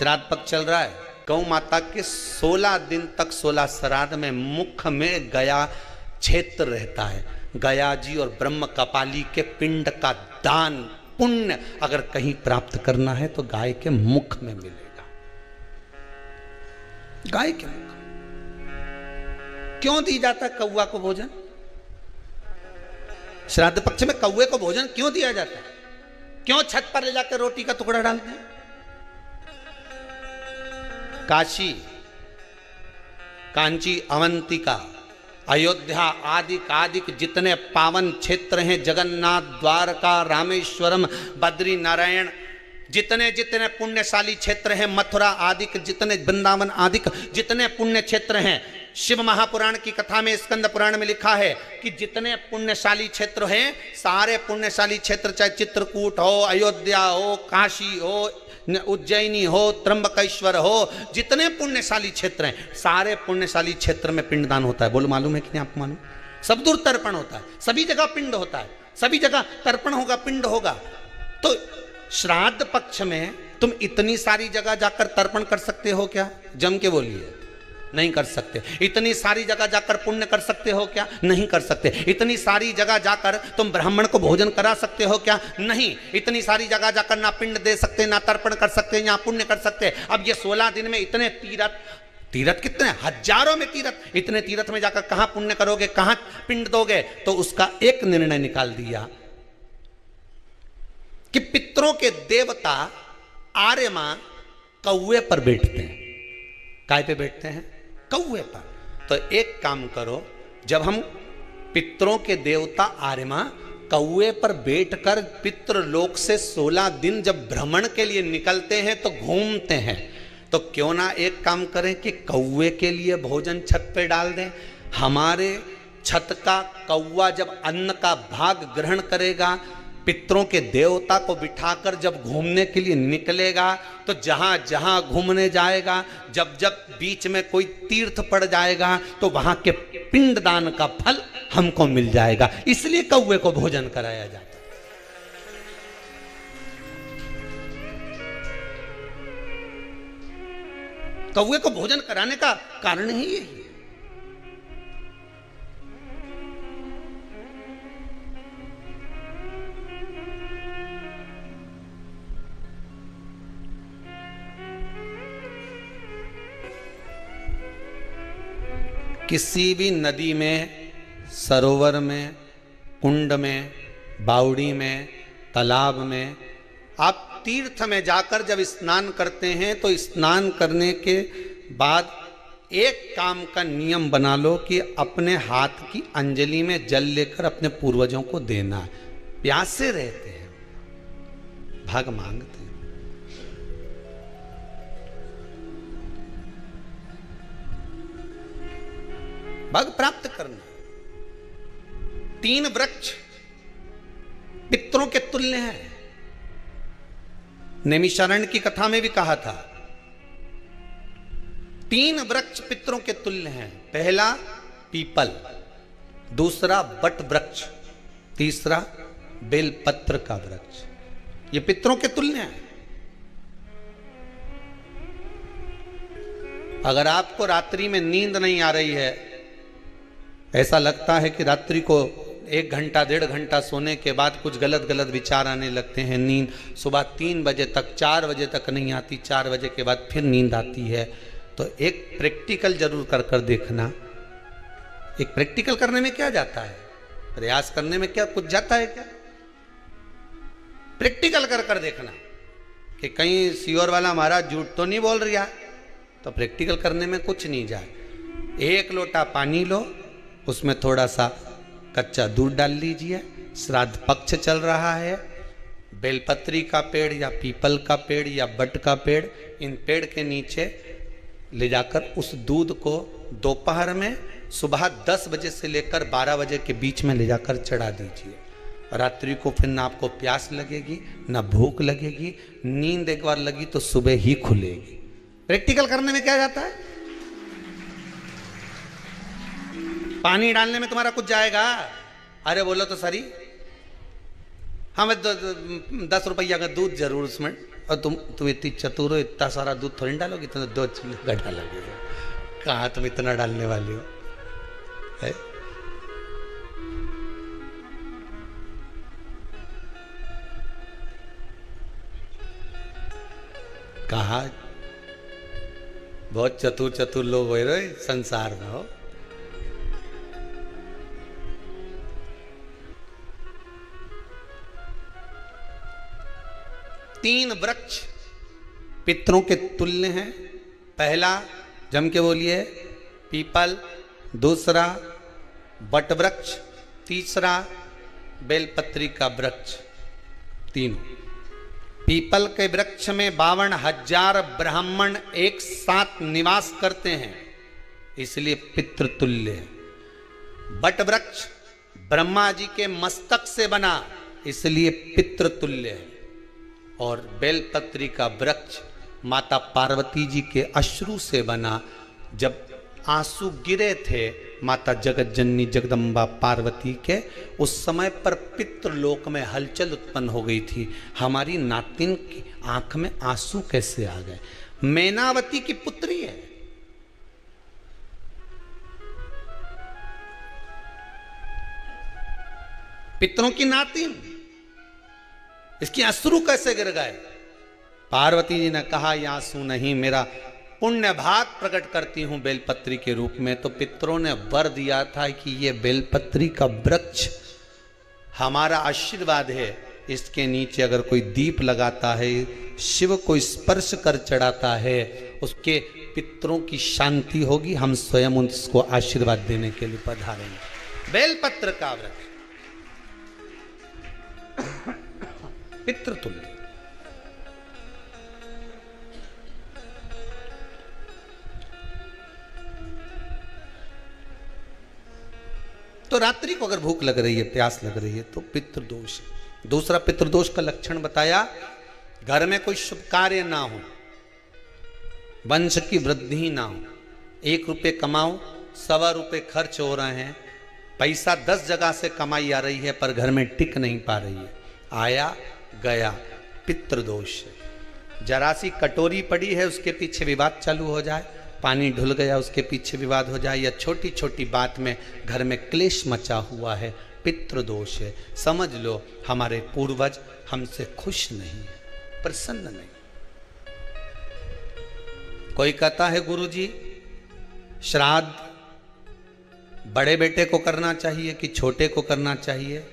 श्राद्ध पक्ष चल रहा है, गौ माता के 16 दिन तक 16 श्राद्ध में मुख में गया क्षेत्र रहता है। गया जी और ब्रह्म कपाली के पिंड का दान पुण्य अगर कहीं प्राप्त करना है तो गाय के मुख में मिलेगा। गाय के मुख क्यों दी जाता है कौवा को भोजन? श्राद्ध पक्ष में कौवे को भोजन क्यों दिया जाता है? क्यों छत पर ले जाकर रोटी का टुकड़ा डालते हैं? काशी, कांची, अवंतिका, अयोध्या आदि जितने पावन क्षेत्र हैं, जगन्नाथ, द्वारका, रामेश्वरम, बद्री नारायण, जितने जितने पुण्यशाली क्षेत्र हैं, मथुरा आदि जितने, वृंदावन आदि जितने पुण्य क्षेत्र हैं, शिव महापुराण की कथा में, स्कंद पुराण में लिखा है कि जितने पुण्यशाली क्षेत्र हैं, सारे पुण्यशाली क्षेत्र, चाहे चित्रकूट हो, अयोध्या हो, काशी हो, उज्जैनी हो, त्र्यंबकेश्वर हो, जितने पुण्यशाली क्षेत्र हैं, सारे पुण्यशाली क्षेत्र में पिंडदान होता है। बोलो मालूम है कि नहीं आपको? मालूम? सब दूर तर्पण होता है, सभी जगह पिंड होता है, सभी जगह तर्पण होगा, पिंड होगा। तो श्राद्ध पक्ष में तुम इतनी सारी जगह जाकर तर्पण कर सकते हो क्या? जम के बोलिए। नहीं कर सकते। इतनी सारी जगह जाकर पुण्य कर सकते हो क्या? नहीं कर सकते। इतनी सारी जगह जाकर तुम ब्राह्मण को भोजन करा सकते हो क्या? नहीं। इतनी सारी जगह जाकर ना पिंड दे सकते, ना तर्पण कर सकते, ना पुण्य कर सकते। अब ये 16 दिन में इतने तीर्थ कितने हजारों में तीर्थ, इतने तीर्थ में जाकर कहां पुण्य करोगे, कहां पिंड दोगे? तो उसका एक निर्णय निकाल दिया कि पितरों के देवता आर्यमा कौवे पर बैठते हैं। काय पे बैठते हैं? कौवे पर। तो एक काम करो, जब हम पितरों के देवता आर्यमा कौवे पर बैठकर पितृलोक से 16 दिन जब भ्रमण के लिए निकलते हैं तो घूमते हैं, तो क्यों ना एक काम करें कि कौवे के लिए भोजन छत पे डाल दें। हमारे छत का कौवा जब अन्न का भाग ग्रहण करेगा, पितरों के देवता को बिठाकर जब घूमने के लिए निकलेगा, तो जहां जहां घूमने जाएगा, जब जब बीच में कोई तीर्थ पड़ जाएगा, तो वहां के पिंडदान का फल हमको मिल जाएगा। इसलिए कौवे को भोजन कराया जाता है। कौवे को भोजन कराने का कारण ही यही है। किसी भी नदी में, सरोवर में, कुंड में, बावड़ी में, तालाब में, आप तीर्थ में जाकर जब स्नान करते हैं तो स्नान करने के बाद एक काम का नियम बना लो कि अपने हाथ की अंजलि में जल लेकर अपने पूर्वजों को देना है। प्यासे रहते हैं, भाग मांगते हैं। भाग प्राप्त करना। 3 वृक्ष पितरों के तुल्य हैं। नैमिषारण्य की कथा में भी कहा था 3 वृक्ष पितरों के तुल्य हैं। पहला पीपल, दूसरा बट वृक्ष, तीसरा बेलपत्र का वृक्ष। ये पितरों के तुल्य हैं। अगर आपको रात्रि में नींद नहीं आ रही है, ऐसा लगता है कि रात्रि को 1 घंटा 1.5 घंटा सोने के बाद कुछ गलत गलत विचार आने लगते हैं, नींद सुबह 3 बजे तक, 4 बजे तक नहीं आती, 4 बजे के बाद फिर नींद आती है, तो एक प्रैक्टिकल जरूर कर कर देखना। एक प्रैक्टिकल करने में क्या जाता है? प्रयास करने में क्या कुछ जाता है क्या? प्रैक्टिकल कर कर देखना कि कहीं सियोर वाला महाराज झूठ तो नहीं बोल रहा। तो प्रैक्टिकल करने में कुछ नहीं जाए। 1 लोटा पानी लो, उसमें थोड़ा सा कच्चा दूध डाल लीजिए। श्राद्ध पक्ष चल रहा है, बेलपत्री का पेड़ या पीपल का पेड़ या बट का पेड़, इन पेड़ के नीचे ले जाकर उस दूध को दोपहर में सुबह 10 बजे से लेकर 12 बजे के बीच में ले जाकर चढ़ा दीजिए। रात्रि को फिर ना आपको प्यास लगेगी, ना भूख लगेगी। नींद एक बार लगी तो सुबह ही खुलेगी। प्रैक्टिकल करने में क्या जाता है? पानी डालने में तुम्हारा कुछ जाएगा? अरे बोलो तो सरी, हमें 10 रुपया का दूध जरूर उसमें और तुम इतनी चतुर हो, इतना सारा दूध थोड़ी डालोगे, इतना 2 किलो का डालोगे। कहाँ तुम इतना डालने वाली हो है? कहा बहुत चतुर चतुर लोग हो रहे संसार में हो। तीन वृक्ष पितरों के तुल्य हैं। पहला जम के बोलिए पीपल, दूसरा बट वृक्ष, तीसरा बेलपत्री का वृक्ष। तीनों पीपल के वृक्ष में 52,000 ब्राह्मण एक साथ निवास करते हैं, इसलिए पितृतुल्य है। बट वृक्ष ब्रह्मा जी के मस्तक से बना, इसलिए पितृतुल्य है। और बेलपत्री का वृक्ष माता पार्वती जी के अश्रु से बना। जब आंसू गिरे थे माता जगत जननी जगदम्बा पार्वती के, उस समय पर पितृलोक में हलचल उत्पन्न हो गई थी। हमारी नातिन की आंख में आंसू कैसे आ गए? मैनावती की पुत्री है, पितरों की नातिन, इसकी अश्रु कैसे गिर गए? पार्वती जी ने कहा ये आंसू नहीं, मेरा पुण्य भाग प्रकट करती हूं बेलपत्री के रूप में। तो पितरों ने वर दिया था कि ये बेलपत्री का वृक्ष हमारा आशीर्वाद है, इसके नीचे अगर कोई दीप लगाता है, शिव को स्पर्श कर चढ़ाता है, उसके पितरों की शांति होगी। हम स्वयं उसको आशीर्वाद देने के लिए पधारेंगे। बेलपत्र का वृक्ष पितृतुल्य। तो रात्रि को अगर भूख लग रही है, प्यास लग रही है, तो पितृदोष है। दूसरा पितृदोष का लक्षण बताया, घर में कोई शुभ कार्य ना हो, वंश की वृद्धि ना हो। 1 रुपये कमाओ, 1.25 रुपये खर्च हो रहे हैं, पैसा 10 जगह से कमाई आ रही है पर घर में टिक नहीं पा रही है, आया गया, पितृदोष है। जरा सी कटोरी पड़ी है, उसके पीछे विवाद चालू हो जाए, पानी ढुल गया उसके पीछे विवाद हो जाए, या छोटी छोटी बात में घर में क्लेश मचा हुआ है, पितृदोष है। समझ लो हमारे पूर्वज हमसे खुश नहीं है, प्रसन्न नहीं। कोई कहता है गुरुजी श्राद्ध बड़े बेटे को करना चाहिए कि छोटे को करना चाहिए?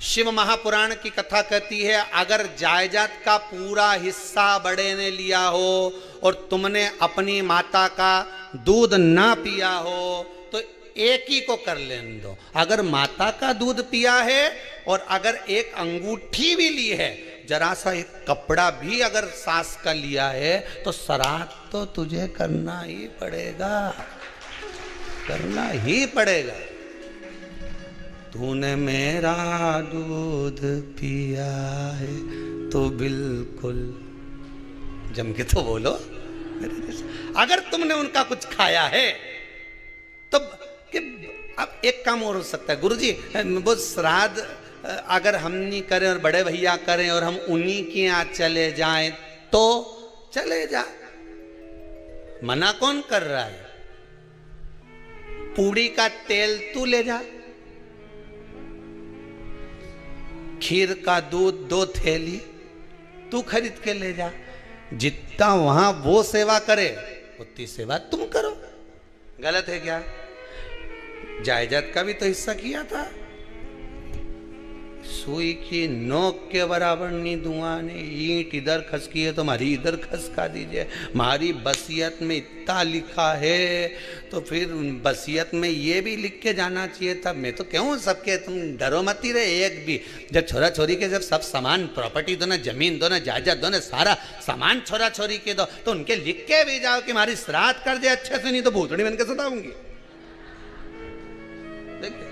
शिव महापुराण की कथा कहती है, अगर जायदाद का पूरा हिस्सा बड़े ने लिया हो और तुमने अपनी माता का दूध ना पिया हो तो एक ही को कर लेने दो। अगर माता का दूध पिया है और अगर एक अंगूठी भी ली है, जरा सा एक कपड़ा भी अगर सास का लिया है, तो श्राद्ध तो तुझे करना ही पड़ेगा, करना ही पड़ेगा। तूने मेरा दूध पिया है तो बिल्कुल जम के तो बोलो। अगर तुमने उनका कुछ खाया है तो अब एक काम और हो सकता है, गुरुजी वो श्राद्ध अगर हम नहीं करें और बड़े भैया करें और हम उन्हीं के यहाँ चले जाएं तो चले जा, मना कौन कर रहा है? पूड़ी का तेल तू ले जा, खीर का दूध 2 थैली तू खरीद के ले जा। जितना वहां वो सेवा करे उतनी सेवा तुम करो। गलत है क्या? जायदाद का भी तो हिस्सा किया था। सुई की नोक के बराबर नहीं धुआं ने, ईंट इधर खसकी है तो हमारी इधर खसका दीजिए। हमारी बसियत में इतना लिखा है तो फिर बसियत में ये भी लिख के जाना चाहिए था। मैं तो कहूँ सबके तुम डरो मत ही रहे एक भी। जब छोरा छोरी के जब सब सामान प्रॉपर्टी दो ना, जमीन दो ना, जायदाद दो ना, सारा सामान छोरा छोरी के दो, तो उनके लिख के भी जाओ कि हमारी श्राद्ध कर दे अच्छे से, नहीं तो भूतड़ी बन के सताऊंगी। देखिए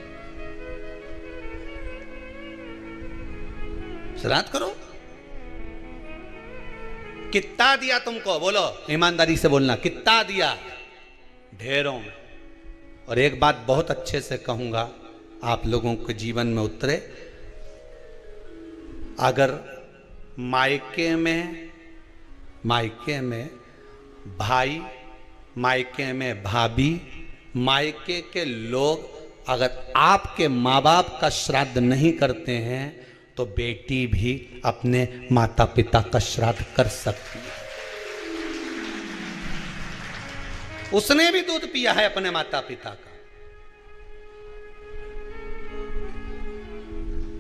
श्राद्ध करो। कितना दिया तुमको? बोलो ईमानदारी से बोलना, कितना दिया? ढेरों में। और एक बात बहुत अच्छे से कहूंगा, आप लोगों के जीवन में उतरे। अगर मायके में मायके में भाई, मायके में भाभी, मायके के लोग अगर आपके माँ बाप का श्राद्ध नहीं करते हैं तो बेटी भी अपने माता पिता का श्राद्ध कर सकती है। उसने भी दूध पिया है अपने माता पिता का,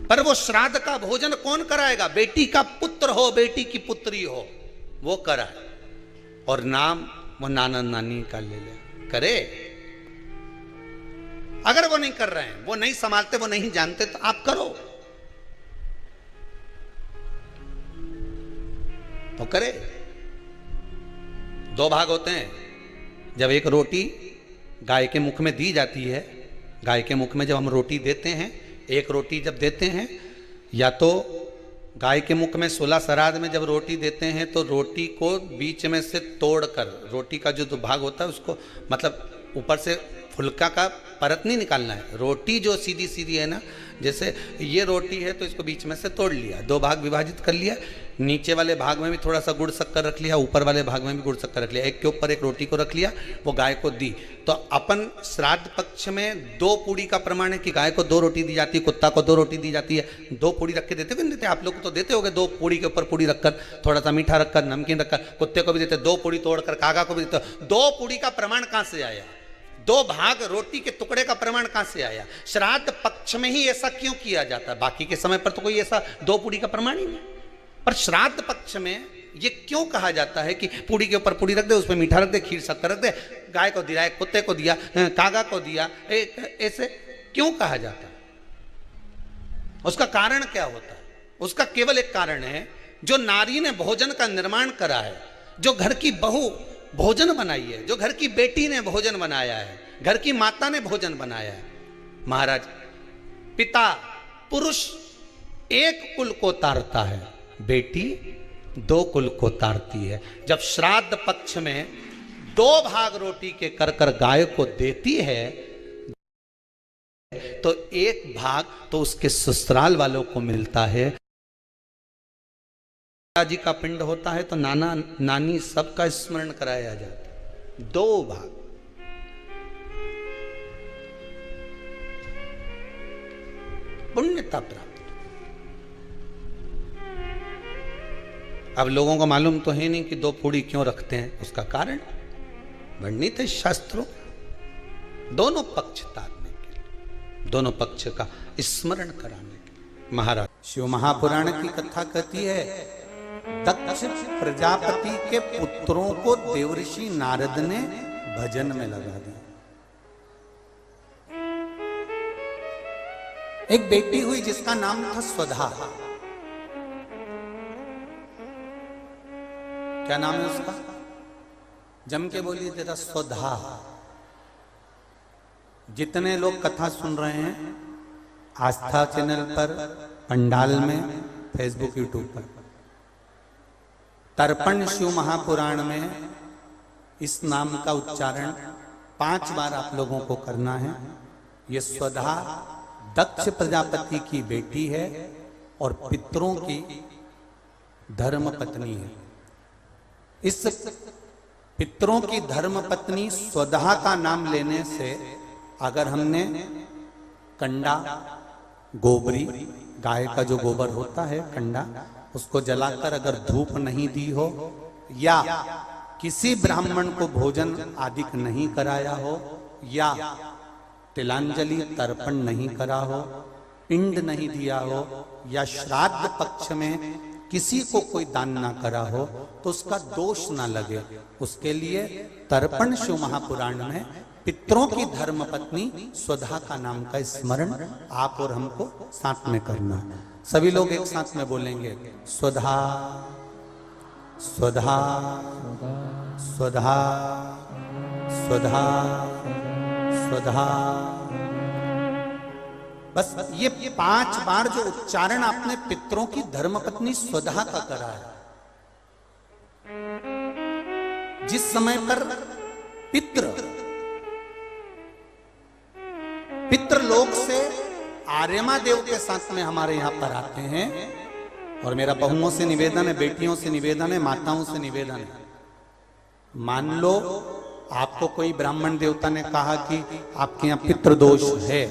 पर वो श्राद्ध का भोजन कौन कराएगा? बेटी का पुत्र हो, बेटी की पुत्री हो, वो कराए। और नाम वो नाना नानी का ले ले, करे। अगर वो नहीं कर रहे हैं, वो नहीं संभालते, वो नहीं जानते, तो आप करो, तो करे। दो भाग होते हैं। जब एक रोटी गाय के मुख में दी जाती है, गाय के मुख में जब हम रोटी देते हैं, एक रोटी जब देते हैं, या तो गाय के मुख में 16 श्राद्ध में जब रोटी देते हैं तो रोटी को बीच में से तोड़कर, रोटी का जो भाग होता है उसको, मतलब ऊपर से फुलका का परत नहीं निकालना है। रोटी जो सीधी सीधी है ना, जैसे ये रोटी है तो इसको बीच में से तोड़ लिया, दो भाग विभाजित कर लिया, नीचे वाले भाग में भी थोड़ा सा गुड़ शक्कर रख लिया, ऊपर वाले भाग में भी गुड़ शक्कर रख लिया, एक के ऊपर एक रोटी को रख लिया, वो गाय को दी। तो अपन श्राद्ध पक्ष में 2 पूड़ी का प्रमाण है कि गाय को 2 रोटी दी जाती है, कुत्ता को 2 रोटी दी जाती है। 2 पूड़ी रख के देते कि नहीं देते? आप लोग तो देते होगे, 2 पूड़ी के ऊपर पूड़ी रखकर, थोड़ा सा मीठा रखकर, नमकीन रखकर, कुत्ते को भी देते, 2 पूड़ी तोड़कर कागा को भी देते। 2 पूड़ी का प्रमाण कहां से आया? 2 भाग रोटी के टुकड़े का प्रमाण कहां से आया? श्राद्ध पक्ष में ही ऐसा क्यों किया जाता है? बाकी के समय पर तो कोई ऐसा 2 पूड़ी का प्रमाण ही नहीं, पर श्राद्ध पक्ष में ये क्यों कहा जाता है कि पूड़ी के ऊपर पूड़ी रख दे, उसमें मीठा रख दे, खीर शक्कर रख दे, गाय को दिया, कुत्ते को दिया, कागा को दिया, ऐसे क्यों कहा जाता है? उसका कारण क्या होता है? उसका केवल एक कारण है, जो नारी ने भोजन का निर्माण करा है, जो घर की बहू भोजन बनाई है, जो घर की बेटी ने भोजन बनाया है, घर की माता ने भोजन बनाया है। महाराज, पिता पुरुष एक कुल को तारता है, बेटी 2 कुल को तारती है। जब श्राद्ध पक्ष में 2 भाग रोटी के कर कर गाय को देती है तो 1 भाग तो उसके ससुराल वालों को मिलता है। जी का पिंड होता है तो नाना नानी सबका स्मरण कराया जाता है। 2 भाग पुण्यता प्राप्त। अब लोगों को मालूम तो है नहीं कि 2 पूड़ी क्यों रखते हैं, उसका कारण वर्णित है शास्त्रों। दोनों पक्ष तारने के लिए, दोनों पक्ष का स्मरण कराने के लिए। महाराज, शिव महापुराण की कथा कहती है, दक्ष प्रजापति के पुत्रों को देवर्षि नारद ने भजन में लगा दिया। एक बेटी हुई जिसका नाम था स्वधा। क्या नाम है उसका? जम के बोलिए तेरा। स्वधा। जितने लोग कथा सुन रहे हैं आस्था चैनल पर, पंडाल में, फेसबुक यूट्यूब पर, तर्पण शिव महापुराण में इस नाम का उच्चारण 5 बार आप लोगों को करना है। ये स्वधा दक्ष प्रजापति की बेटी है और पितरों की धर्म पत्नी है। इस पितरों की धर्म पत्नी स्वधा का नाम लेने से, अगर हमने कंडा, गोबरी, गाय का जो गोबर होता है कंडा, उसको जलाकर अगर धूप नहीं दी हो, या किसी ब्राह्मण को भोजन आदि नहीं कराया हो, या तिलांजलि तर्पण नहीं करा हो, पिंड नहीं दिया हो, या श्राद्ध पक्ष में किसी को कोई दान ना करा हो, तो उसका दोष ना लगे, उसके लिए तर्पण शिव महापुराण में पितरों की धर्म पत्नी स्वधा का नाम का स्मरण आप और हमको साथ में करना है। सभी लोग एक साथ में बोलेंगे, स्वधा स्वधा स्वधा स्वधा स्वधा। बस ये 5 बार जो उच्चारण आपने पितरों की धर्मपत्नी स्वधा का करा है, जिस समय पर पितृलोक से आर्यमा देव के साथ में हमारे यहां पर आते हैं, और मेरा बहुओं से निवेदन है, बेटियों से निवेदन है, माताओं से निवेदन है, मान लो आपको कोई ब्राह्मण देवता ने कहा कि आपके यहां पितृदोष है,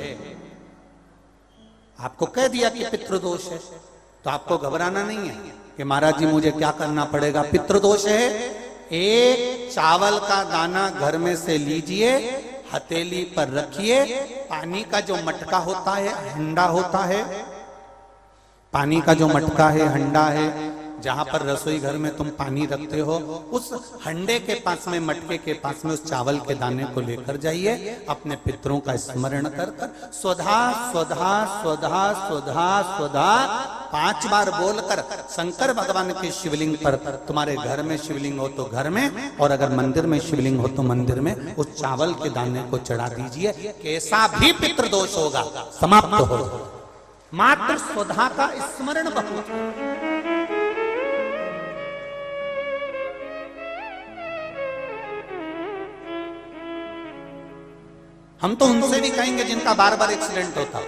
आपको कह दिया कि पितृदोष है, तो आपको घबराना नहीं है कि महाराज जी मुझे क्या करना पड़ेगा। पितृदोष है, एक चावल का दाना घर में से लीजिए, हथेली पर रखिए, पानी का जो मटका होता है, हंडा होता है, पानी का जो मटका है, हंडा है, जहां पर रसोई घर में तुम पानी रखते हो, उस हंडे के पास में, मटके के पास में उस चावल के दाने को लेकर जाइए, अपने पितरों का स्मरण कर कर स्वधा स्वधा स्वधा स्वधा स्वधा 5 बार बोलकर शंकर भगवान के शिवलिंग पर, तुम्हारे घर में शिवलिंग हो तो घर में, और अगर मंदिर में शिवलिंग हो तो मंदिर में, उस चावल के दाने को चढ़ा दीजिए। कैसा भी पितृदोष होगा समाप्त हो, मात्र स्वधा का स्मरण बहुत। हम तो उनसे भी कहेंगे जिनका बार बार एक्सीडेंट होता हो,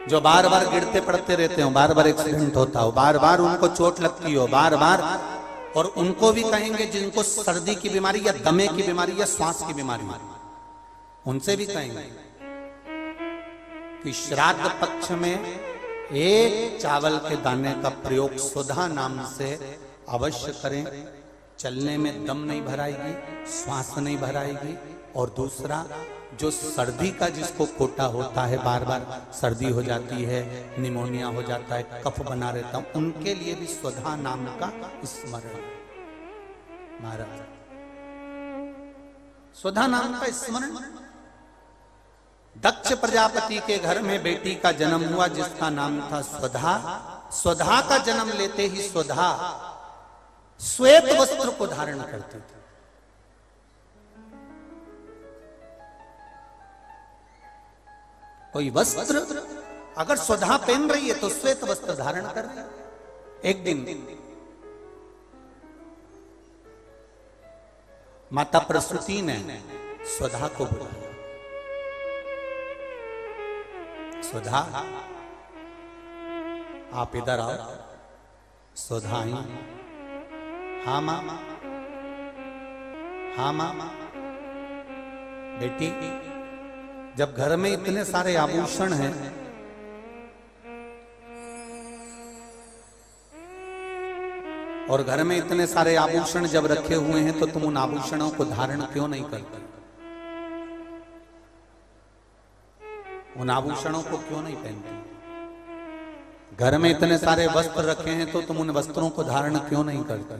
जो बार बार गिरते पड़ते रहते हो, बार बार एक्सीडेंट होता हो, बार बार उनको चोट लगती हो, बार बार, और उनको भी कहेंगे जिनको सर्दी की बीमारी या दमे की बीमारी या श्वास की बीमारी, उनसे भी कहेंगे कि श्राद्ध पक्ष में एक चावल के दाने का प्रयोग स्वधा नाम से अवश्य करें। चलने में दम नहीं भराएगी, श्वास नहीं भराएगी, और दूसरा जो सर्दी का जिसको कोटा होता है, बार बार सर्दी हो जाती है, निमोनिया हो जाता है, कफ बना रहता है, उनके लिए भी स्वधा नाम का स्मरण। महाराज स्वधा नाम का स्मरण। दक्ष प्रजापति के घर में बेटी का जन्म हुआ जिसका नाम था स्वधा। स्वधा का जन्म लेते ही स्वधा श्वेत वस्त्र को धारण करते थे। कोई वस्त्र अगर स्वधा पहन रही है तो श्वेत वस्त्र धारण कर रही है। एक दिन माता प्रसूति ने स्वधा को बुलाया, स्वधा आप इधर आओ। स्वधा आई, हाँ मां, हाँ मां। बेटी, जब घर में इतने सारे आभूषण हैं, और घर में इतने सारे आभूषण जब रखे हुए हैं तो तुम उन आभूषणों को धारण क्यों नहीं करते? उन आभूषणों को क्यों नहीं पहनते? घर में इतने सारे वस्त्र रखे हैं तो तुम उन वस्त्रों को धारण क्यों नहीं करते?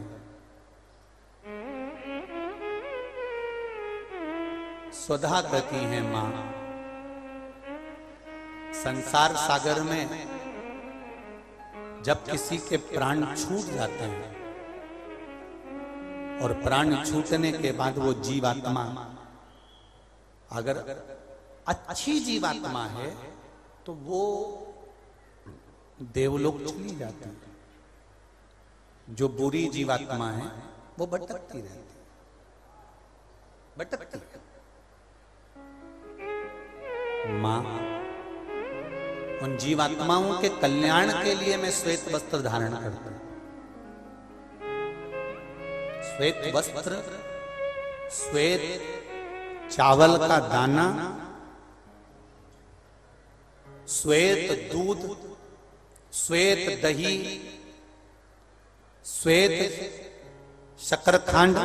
स्वधा कहती है, मां, संसार सागर में जब किसी के प्राण छूट जाते हैं और प्राण छूटने के बाद वो जीवात्मा अगर अच्छी जीवात्मा है तो वो देवलोक चली जाती है। जो बुरी जीवात्मा है वो भटकती रहती है, भटकती है। मां, उन जीवात्माओं के कल्याण के लिए मैं श्वेत वस्त्र धारण करता हूं। श्वेत वस्त्र, श्वेत चावल का दाना, श्वेत दूध, श्वेत दही, श्वेत शकरखंड,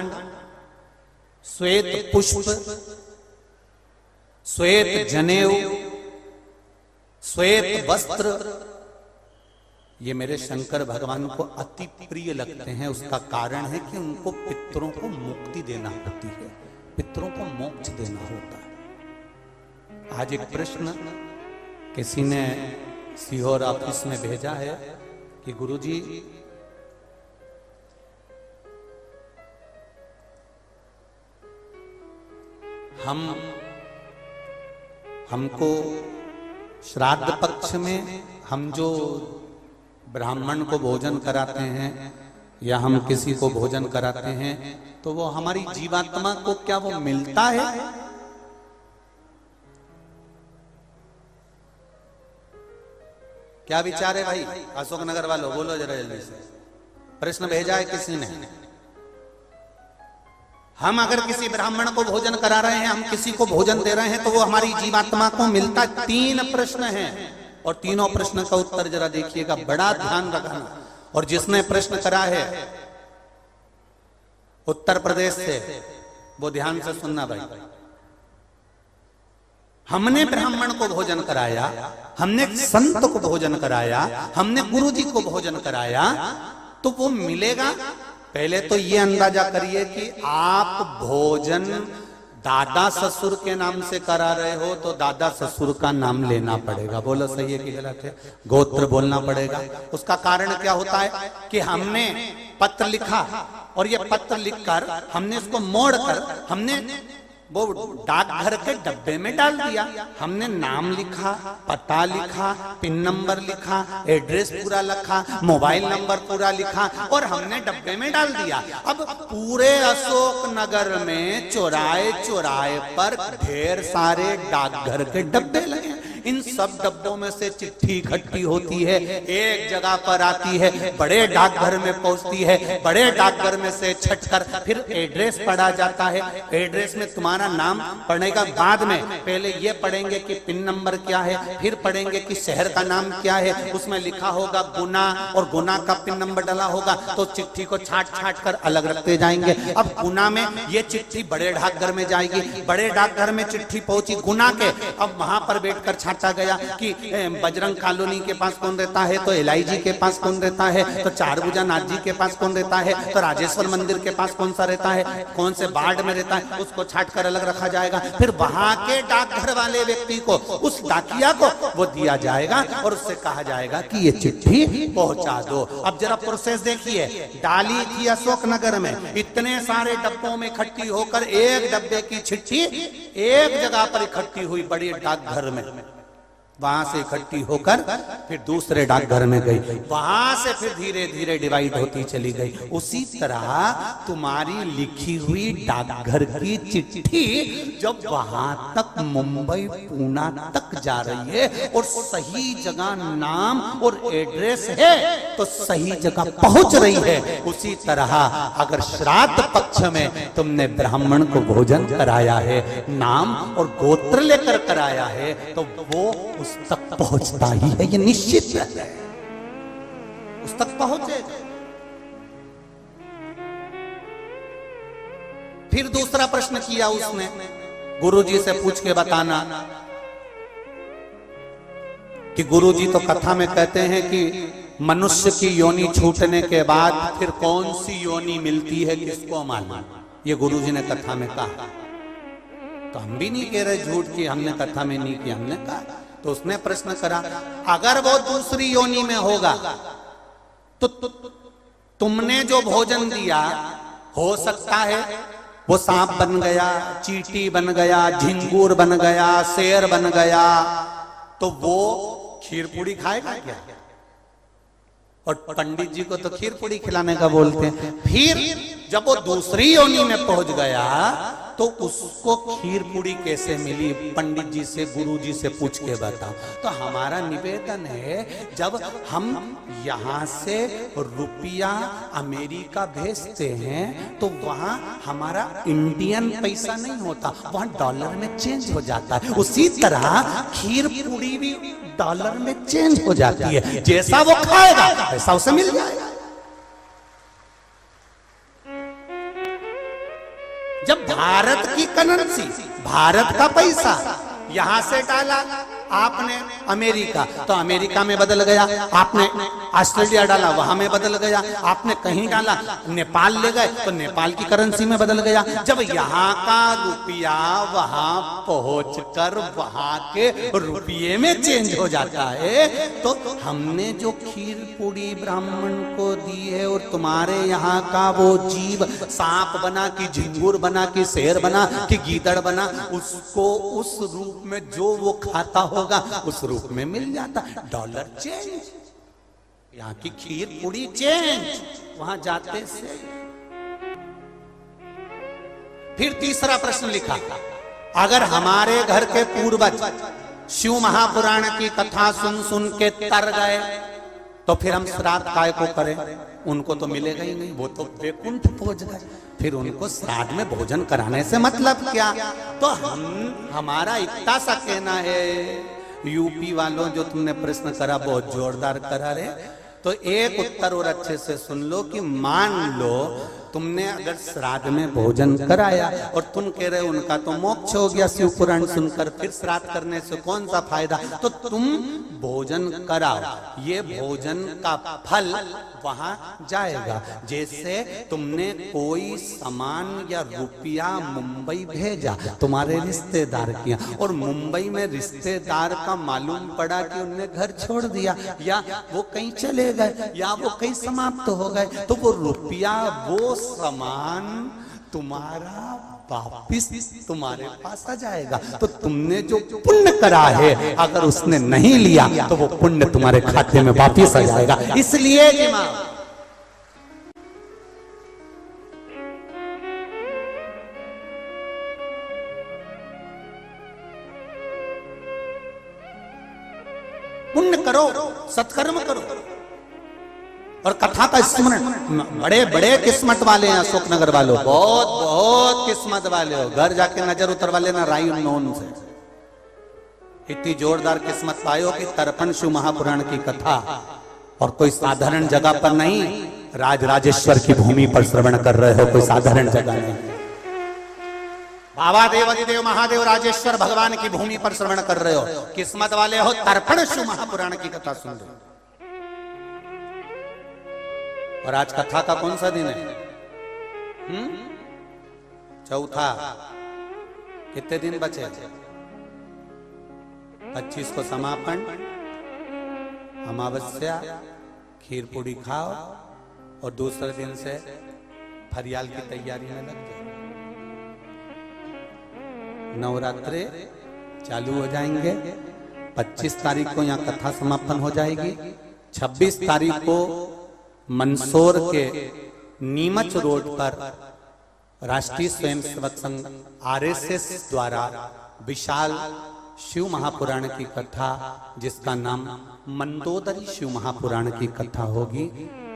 श्वेत पुष्प, श्वेत जनेऊ, श्वेत वस्त्र, ये मेरे शंकर भगवान को अति प्रिय लगते हैं। उसका कारण है कि उनको पितरों को मुक्ति देना होती है, पितरों को मोक्ष देना होता है। आज एक प्रश्न किसी ने सीहोर ऑफिस में भेजा है कि गुरुजी, हमको श्राद्ध पक्ष में हम जो ब्राह्मण को भोजन कराते हैं या हम किसी को भोजन कराते हैं तो वो हमारी जीवात्मा को क्या वो मिलता है? क्या विचार है भाई अशोकनगर वालों, बोलो जरा जल्दी से। प्रश्न भेजा है किसी ने? हम अगर किसी ब्राह्मण को भोजन करा रहे हैं, हम किसी को भोजन दे रहे हैं, तो वो हमारी जीवात्मा को मिलता। 3 प्रश्न हैं और तीनों प्रश्न का उत्तर जरा देखिएगा, बड़ा ध्यान रखना। और जिसने प्रश्न करा है उत्तर प्रदेश से, वो ध्यान से सुनना भाई। हमने ब्राह्मण को भोजन कराया, हमने संत को भोजन कराया, हमने गुरु जी को भोजन कराया, तो वो मिलेगा। पहले तो ये अंदाजा करिए कि आप भोजन दादा ससुर के नाम से करा रहे हो, तो दादा ससुर का नाम लेना पड़ेगा। बोलो सही है कि गलत है? गोत्र बोलना पड़ेगा। उसका कारण क्या होता है कि हमने पत्र लिखा और ये पत्र लिखकर हमने इसको मोड़कर हमने वो डाकघर के डब्बे में डाल दिया। हमने नाम लिखा, पता लिखा, पिन नंबर लिखा, एड्रेस पूरा लिखा, मोबाइल नंबर पूरा लिखा और हमने डब्बे में डाल दिया। अब पूरे अशोक नगर में चौराहे चौराहे पर ढेर सारे डाकघर के डब्बे लगे। इन सब डब्बों में से चिट्ठी इकट्ठी होती है, एक जगह पर आती है, बड़े डाकघर में पहुंचती है, बड़े डाकघर में से छटकर फिर एड्रेस पढ़ा जाता है। एड्रेस में तुम्हारा नाम पढ़ने का बाद में पहले ये पढ़ेंगे कि पिन नंबर क्या है, फिर पढ़ेंगे कि शहर का नाम क्या है, उसमें लिखा होगा गुना और गुना का पिन नंबर डाला होगा, तो चिट्ठी को छाट छाट कर अलग रखते जाएंगे। अब गुना में ये चिट्ठी बड़े डाकघर में जाएगी, बड़े डाकघर में चिट्ठी पहुंची गुना के, अब वहां पर बैठकर छाटा गया कि बजरंग कॉलोनी के पास कौन रहता है, तो एलआईजी के पास कौन रहता है, तो चारभुजा नाथ जी के पास कौन रहता है, तो राजेश्वर मंदिर के पास कौन सा रहता है, कौन से वार्ड में रहता है, उसको छाट कर अलग रखा जाएगा। फिर वहां के डाकघर वाले व्यक्ति को, उस डाकिया को वो दिया जाएगा और उससे कहा जाएगा कि ये चिट्ठी पहुंचा दो। अब जरा प्रोसेस देखिए, डाली थी अशोकनगर में, इतने सारे डब्बों में इकट्ठी होकर एक डब्बे की चिट्ठी एक जगह पर इकट्ठी हुई बड़ी डाकघर में, वहां से इकट्ठी होकर फिर दूसरे डाकघर में गई, वहां से फिर धीरे धीरे डिवाइड होती चली गई। उसी तरह तुम्हारी लिखी हुई डाकघर की चिट्ठी जब वहां तक मुंबई पूना तक जा रही है और सही जगह नाम और एड्रेस है तो सही जगह पहुंच रही है, उसी तरह अगर श्राद्ध पक्ष में तुमने ब्राह्मण को भोजन कराया है, नाम और गोत्र लेकर कराया है, तो वो उस तक पहुंचता ही है, ये निश्चित है, उस तक पहुंचेगा। फिर दूसरा प्रश्न किया उसने, गुरुजी से पूछ के बताना कि गुरुजी तो कथा में कहते हैं कि मनुष्य की योनि छूटने के बाद फिर कौन सी योनि मिलती है किसको मालूम, ये गुरुजी ने कथा में कहा। तो हम भी नहीं कह रहे झूठ की हमने कथा में नहीं किया, हमने कहा। तो उसने प्रश्न करा, अगर वो दूसरी योनि में होगा तो तुमने जो भोजन दिया हो सकता है वो सांप बन गया, चींटी बन गया, झिंगूर बन गया, शेर बन गया, तो वो खीर पूड़ी खाएगा क्या? और पंडित जी को तो खीर पूड़ी खिलाने का बोलते हैं। फिर जब वो दूसरी योनि में पहुंच गया तो उसको खीर पूड़ी कैसे मिली? पंडित जी से, गुरु जी से पूछ के बताओ। तो हमारा निवेदन है, जब हम यहां से रुपया अमेरिका भेजते हैं तो वहां हमारा इंडियन पैसा नहीं होता, वहां डॉलर में चेंज हो जाता है। उसी तरह खीर पूड़ी भी डॉलर में चेंज हो जाती है, जैसा वो खाएगा वैसा उसे मिल जाएगा। जब भारत की करेंसी, भारत का पैसा यहां से डाला आपने अमेरिका, तो अमेरिका में बदल गया, आपने ऑस्ट्रेलिया डाला वहां में बदल गया, आपने कहीं डाला नेपाल ले गए तो नेपाल की करेंसी में बदल गया। जब यहाँ का रुपया वहां पहुंचकर वहां के रुपये में चेंज हो जाता है, तो हमने जो खीर पूड़ी ब्राह्मण को दी है और तुम्हारे यहाँ का वो जीव सांप बना कि झिंगुर बना कि शेर बना कि गीदड़ बना, उसको उस रूप में जो वो खाता होगा उस रूप में मिल जाता। डॉलर चेंज, यहाँ की खीर पूड़ी चेंज, वहां जाते से। फिर तीसरा प्रश्न लिखा, अगर हमारे घर के पूर्वज शिव महापुराण की कथा सुन सुन के तर गए, तो फिर हम श्राद्ध काय को करें? उनको तो मिलेगा ही नहीं, वो तो वैकुंठ पहुंच गए, फिर उनको श्राद्ध में भोजन कराने से मतलब क्या? तो हमारा इतना सा कहना है, यूपी वालों जो तुमने प्रश्न करा बहुत जोरदार करा रे, तो एक उत्तर और अच्छे से सुन लो कि मान लो तुमने अगर श्राद्ध में भोजन कराया और तुम कह रहे हो उनका तो मोक्ष हो गया शिव पुराण सुनकर, फिर श्राद्ध करने से कौन सा फायदा? तो तुम भोजन कराओ, ये भोजन का फल वहां जाएगा। जैसे तुमने कोई सामान या रुपया मुंबई भेजा तुम्हारे रिश्तेदार किया, और मुंबई में रिश्तेदार का मालूम पड़ा कि उनने घर छोड़ दिया, या वो कहीं चले गए, या वो कहीं समाप्त हो गए, तो वो रुपया वो सामान तुम्हारा वापिस तुम्हारे पास आ जाएगा। तो तुमने जो पुण्य करा है अगर उसने नहीं लिया तो वो पुण्य तुम्हारे खाते में वापिस आ जाएगा। इसलिए पुण्य करो, सत्कर्म करो। और कथा का स्मरण, बड़े बड़े किस्मत वाले हैं अशोकनगर वालों, बहुत बहुत किस्मत वाले हो, घर जाके नजर उतरवा लेना राई नोन से। इतनी जोरदार किस्मत पायो कि तर्पण शिव महापुराण की कथा, और कोई साधारण जगह पर नहीं, राजराजेश्वर की भूमि पर श्रवण कर रहे हो, कोई साधारण जगह नहीं। बाबा देव अधिदेव महादेव राजेश्वर भगवान की भूमि पर श्रवण कर रहे हो, किस्मत वाले हो, तर्पण शिव महापुराण की कथा सुन रहे हो। और आज कथा का कौन सा दिन है? चौथा। कितने दिन बचे? 25 को समापन, अमावस्या, खीर पूड़ी खाओ और दूसरे दिन से फरियाल की तैयारी में लग जाओ। नवरात्रे चालू हो जाएंगे। 25 तारीख को यहाँ कथा समापन हो जाएगी। 26 तारीख को मंदसौर के नीमच रोड पर राष्ट्रीय स्वयंसेवक संघ आरएसएस द्वारा विशाल शिव महापुराण की कथा, जिसका नाम मंदोदरी शिव महापुराण की कथा होगी।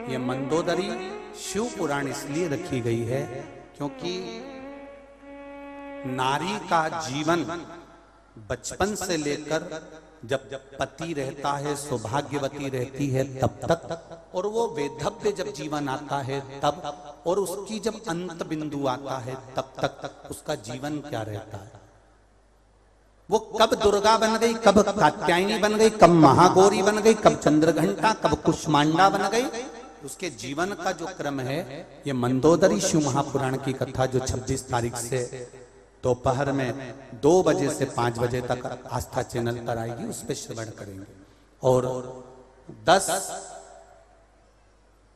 ये मंदोदरी शिव पुराण इसलिए रखी गई है क्योंकि नारी का जीवन बचपन से लेकर जब पति रहता है, सौभाग्यवती रहती है तब तक, और वो वैधव्य जब जीवन आता है तब, और उसकी जब अंत बिंदु आता है तब तक उसका जीवन क्या रहता है। वो कब दुर्गा बन गई, कब कात्यायनी बन गई, कब महागौरी बन गई, कब चंद्रघंटा, कब कुष्मांडा बन गई, उसके जीवन का जो क्रम है, ये मंदोदरी शिव महापुराण की कथा जो 26 तारीख से दोपहर में 2 बजे से 5 बजे तक आस्था चैनल पर आएगी, उस पर श्रवण करेंगे। और 10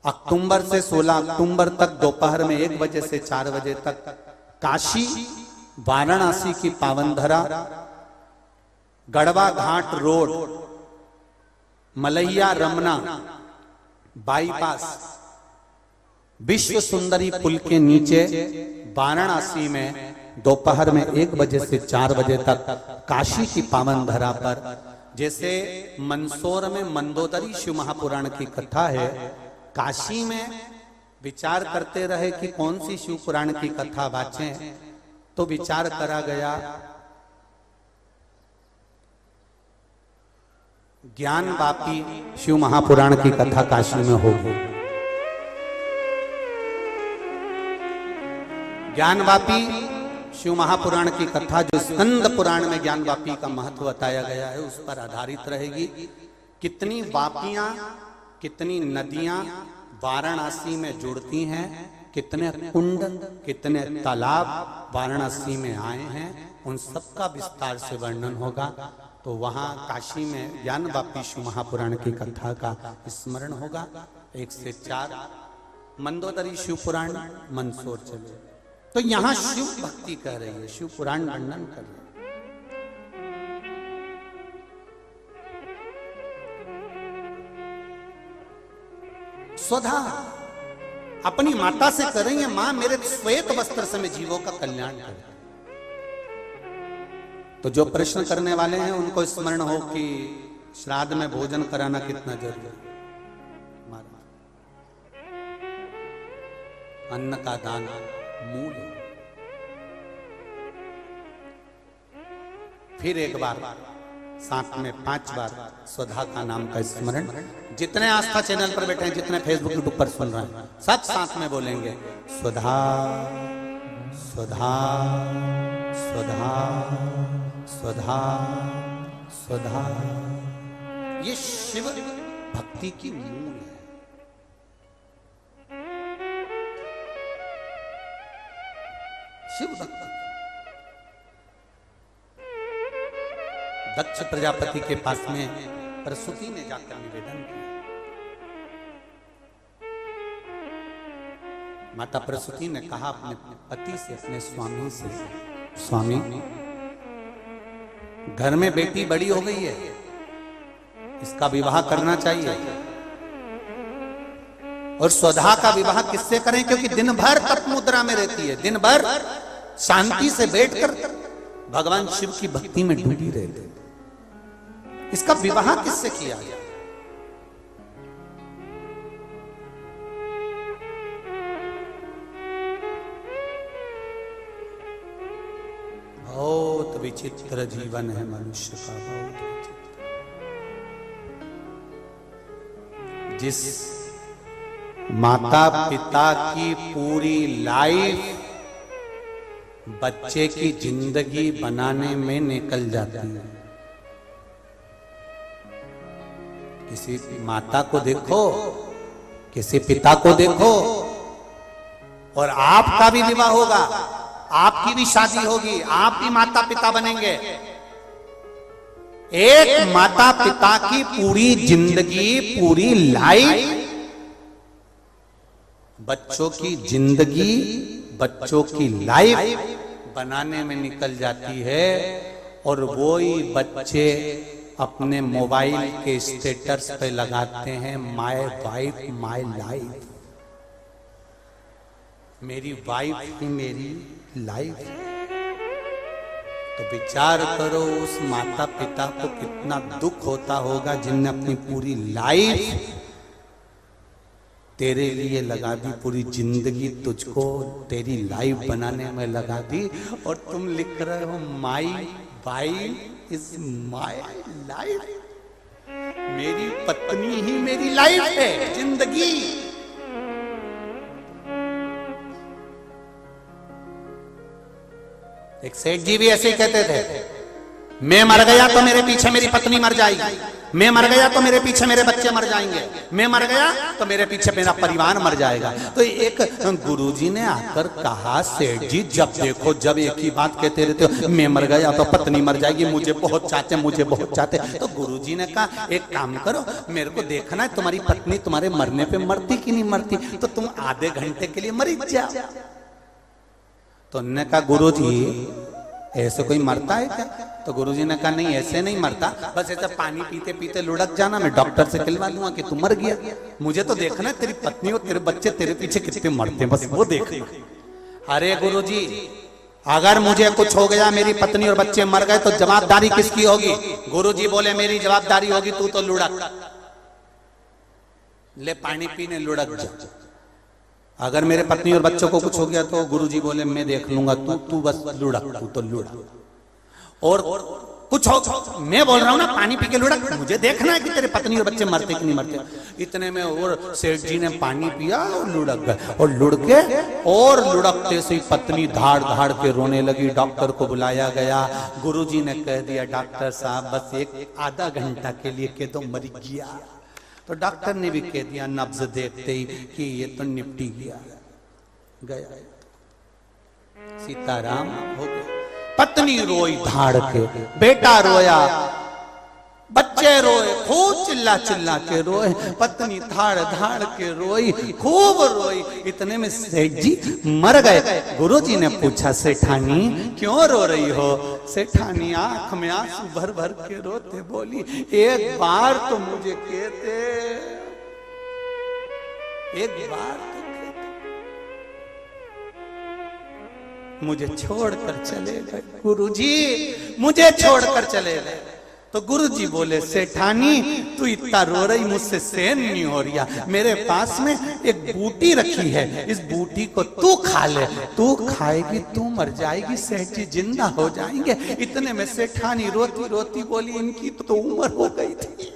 अक्टूबर से 16 अक्टूबर तक दोपहर में 1 बजे से 4 बजे तक काशी वाराणसी की पावनधरा, गढ़वा घाट रोड, मलैया रमना बाईपास, विश्व सुंदरी पुल के नीचे वाराणसी में दोपहर में 1 बजे से 4 बजे तक काशी की पावन धरा पर, जैसे मंदसौर में मंदोदरी शिव महापुराण की कथा है, काशी में विचार करते रहे कि कौन सी शिव पुराण की कथा बाँचें, तो विचार करा गया ज्ञानवापी शिव महापुराण की कथा काशी में होगी। ज्ञानवापी शिव महापुराण की कथा जो स्कंद पुराण में ज्ञानवापी का महत्व बताया गया है, उस पर आधारित रहेगी। कितनी वापियां, कितनी नदियां वाराणसी में जुड़ती हैं, कितने कुंड, कितने तालाब वाराणसी में आए हैं, उन सब का विस्तार से वर्णन होगा। तो वहां काशी में ज्ञानवापी शिव महापुराण की कथा का स्मरण होगा। 1 से 4 मंदोदरी शिव पुराण मंदसौर चले। तो यहां शिव भक्ति कह रही है, शिव पुराण वर्णन कर रही है। स्वधा अपनी माता से कर रही है, मां मेरे श्वेत वस्त्र से मैं जीवों का कल्याण कर। तो जो प्रश्न करने वाले हैं उनको स्मरण हो कि श्राद्ध में भोजन कराना कितना जरूरी है। अन्न का दान मूल है। फिर एक बार साथ में 5 बार स्वधा का नाम का स्मरण। जितने आस्था चैनल पर बैठे हैं, जितने फेसबुक यूट्यूब पर सुन रहे हैं, सब साथ में बोलेंगे स्वधा स्वधा स्वधा स्वधा स्वधा। ये शिव भक्ति की मूल है। शिव भक्ति। दक्ष प्रजापति के पास में प्रसूति ने जाकर निवेदन किया। माता प्रसूति ने कहा अपने पति से, अपने स्वामी से, स्वामी घर में बेटी बड़ी हो गई है, इसका विवाह करना चाहिए। और स्वधा का विवाह किससे करें? क्योंकि दिन भर तप मुद्रा में रहती है, दिन भर शांति से बैठकर भगवान शिव की भक्ति में डूबी रहती है। इसका विवाह किससे किया गया? बहुत विचित्र जीवन है मनुष्य का, बहुत विचित्र। जिस माता पिता की पूरी लाइफ बच्चे की जिंदगी बनाने में निकल जाती है। किसी माता को देखो, किसी पिता को देखो, और आपका भी विवाह होगा, आपकी भी शादी होगी, आप भी माता पिता बनेंगे। एक माता पिता की पूरी जिंदगी, पूरी लाइफ बच्चों की जिंदगी, बच्चों की लाइफ बनाने में निकल जाती है। और वही बच्चे अपने मोबाइल के स्टेटस पे लगाते हैं माय वाइफ माय लाइफ। मेरी वाइफ ही मेरी लाइफ। तो विचार करो उस माता पिता को कितना दुख होता होगा जिनने अपनी पूरी लाइफ तेरे लिए लगा दी, पूरी जिंदगी तुझको तेरी लाइफ बनाने में लगा दी, और तुम लिख रहे हो my wife is my life. मेरी पत्नी ही मेरी लाइफ है, जिंदगी। एक सेठ जी भी ऐसे ही कहते थे, मैं मर गया तो मेरे पीछे मेरी पत्नी मर जाएगी, मैं मर गया तो मेरे पीछे मेरे बच्चे मर जाएंगे, मैं मर गया तो मेरे पीछे मेरा परिवार मर जाएगा। तो एक गुरुजी ने आकर कहा, सेठ जी जब देखो जब एक ही बात कहते रहते हो, मैं मर गया तो पत्नी मर जाएगी, मुझे बहुत चाहते, मुझे बहुत चाहते। तो गुरुजी ने कहा एक काम करो, मेरे को देखना है तुम्हारी पत्नी तुम्हारे मरने पे मरती कि नहीं मरती, तो तुम आधे घंटे के लिए मर जाओ। तो उन्होंने कहा गुरुजी ऐसे कोई मरता है क्या? तो गुरुजी ने कहा नहीं ऐसे नहीं मरता, बस ऐसे पानी पीते पीते लुढ़क जाना, मैं डॉक्टर से कहलवा दूंगा कि तू मर गया। मुझे तो देखना है तेरी पत्नी और तेरे बच्चे तेरे पीछे कितने मरते हैं, बस वो देख। अरे गुरुजी अगर मुझे कुछ हो गया, मेरी पत्नी और बच्चे मर गए, तो जवाबदारी किसकी होगी? गुरुजी बोले मेरी जवाबदारी होगी, तू तो लुढ़क ले, पानी पीने लुढ़क जा। अगर मेरे पत्नी और बच्चों को कुछ हो गया तो गुरुजी बोले मैं देख लूंगा, तू बस लुढ़क, तू तो लुढ़क। और कुछ हो, मैं बोल रहा हूं ना पानी पी के लुढ़क, मुझे देखना है कि तेरे पत्नी और बच्चे मरते कि नहीं मरते। इतने में और सेठ जी ने पानी पिया और लुढ़क गए, और लुढ़के और लुढ़कते से पत्नी धाड़ धाड़ के रोने लगी। डॉक्टर को बुलाया गया, गुरुजी ने कह दिया डॉक्टर साहब बस एक आधा घंटा के लिए कह दो मर गया। तो डॉक्टर ने भी कह दिया नब्ज देखते ही कि ये तो निपटी गया। सीताराम हो गया। पत्नी रोई धाड़ के, बेटा रोया, बच्चे रोए, खूब चिल्ला चिल्ला के रोए, पत्नी धाड़ धाड़ के रोई, खूब रोई। इतने में सेठ जी मर गए। गुरुजी ने पूछा सेठानी क्यों रो रही हो? सेठानी आंख में आंसू भर भर के रोते बोली एक बार तो मुझे कहते, एक बार तो कहते। मुझे छोड़कर चले गए गुरुजी, मुझे छोड़कर चले गए। तो गुरुजी बोले सेठानी तू इतना रो रही, मुझसे सहन नहीं हो रहा, मेरे पास में एक बूटी रखी है, इस बूटी को तू खा ले, तू खाएगी तू मर जाएगी, सेठ जी जिंदा हो जाएंगे। इतने में सेठानी रोती रोती बोली इनकी तो उम्र हो गई थी।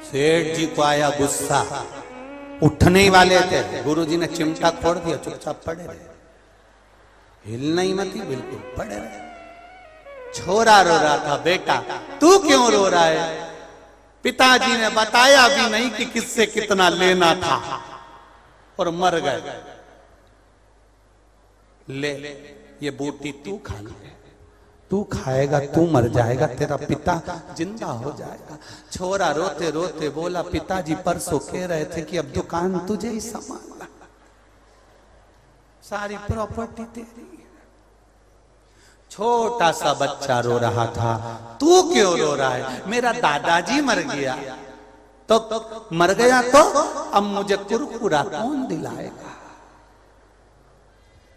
सेठ जी को आया गुस्सा, उठने ही वाले थे, गुरुजी ने चिमटा फोड़ दिया, चुपचाप पड़े रहे, हिलना ही मत, बिल्कुल पड़े रहे। छोरा रो रहा था, बेटा तू क्यों रो रहा है? पिताजी ने बताया भी नहीं कि किससे कितना लेना था और मर गए। ले ये बूटी तू खा ले, तू खाएगा तू मर जाएगा, तेरा पिता जिंदा हो जाएगा। छोरा रोते रोते बोला पिताजी परसों कह रहे थे कि अब दुकान तुझे ही संभालना, सारी प्रॉपर्टी तेरी। छोटा सा बच्चा रो रहा था, तू क्यों रो रहा है? मेरा दादाजी मर गया। तो मर गया तो अब मुझे कुरकुरा कौन दिलाएगा,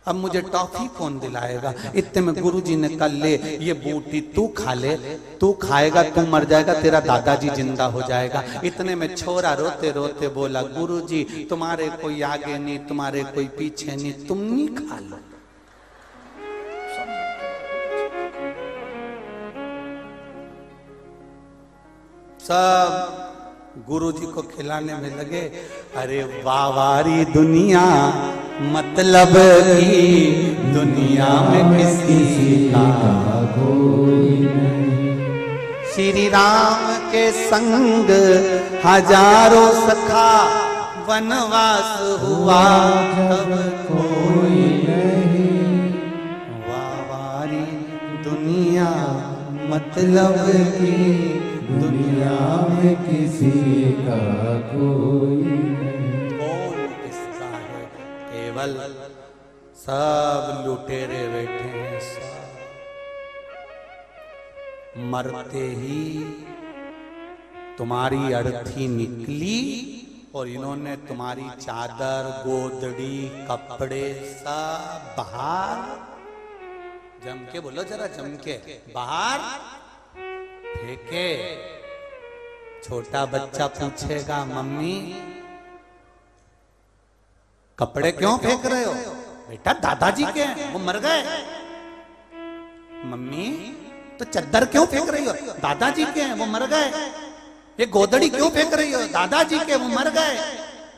अब मुझे टॉफी कौन दिलाएगा? इतने में गुरुजी ने कहा ले ये बूटी तू खा ले, तू खाएगा तू मर जाएगा, तेरा दादाजी जिंदा हो जाएगा। इतने में छोरा रोते रोते बोला गुरुजी तुम्हारे कोई आगे नहीं, तुम्हारे कोई पीछे नहीं, तुम नहीं खा लो। सब गुरुजी को खिलाने में लगे। अरे वावारी दुनिया, मतलब की दुनिया में किसी का कोई नहीं। श्री राम के संग हजारों सखा, वनवास हुआ तब कोई नहीं। वावारी दुनिया, मतलब की दुनिया में किसी का कोई नहीं। कौन किसका है? केवल सब लुटेरे बैठे हैं, सब मरते ही तुम्हारी अर्थी निकली और इन्होंने तुम्हारी चादर, गोदड़ी, कपड़े सब बाहर, जम के बोलो जरा, जम के बाहर फेंके। छोटा बच्चा पूछेगा मम्मी कपड़े क्यों फेंक रहे हो? बेटा दादाजी के हैं, वो मर गए। मम्मी तो चद्दर क्यों फेंक रही हो? दादाजी के हैं, वो मर गए। ये गोदड़ी क्यों फेंक रही हो? दादाजी के, वो मर गए।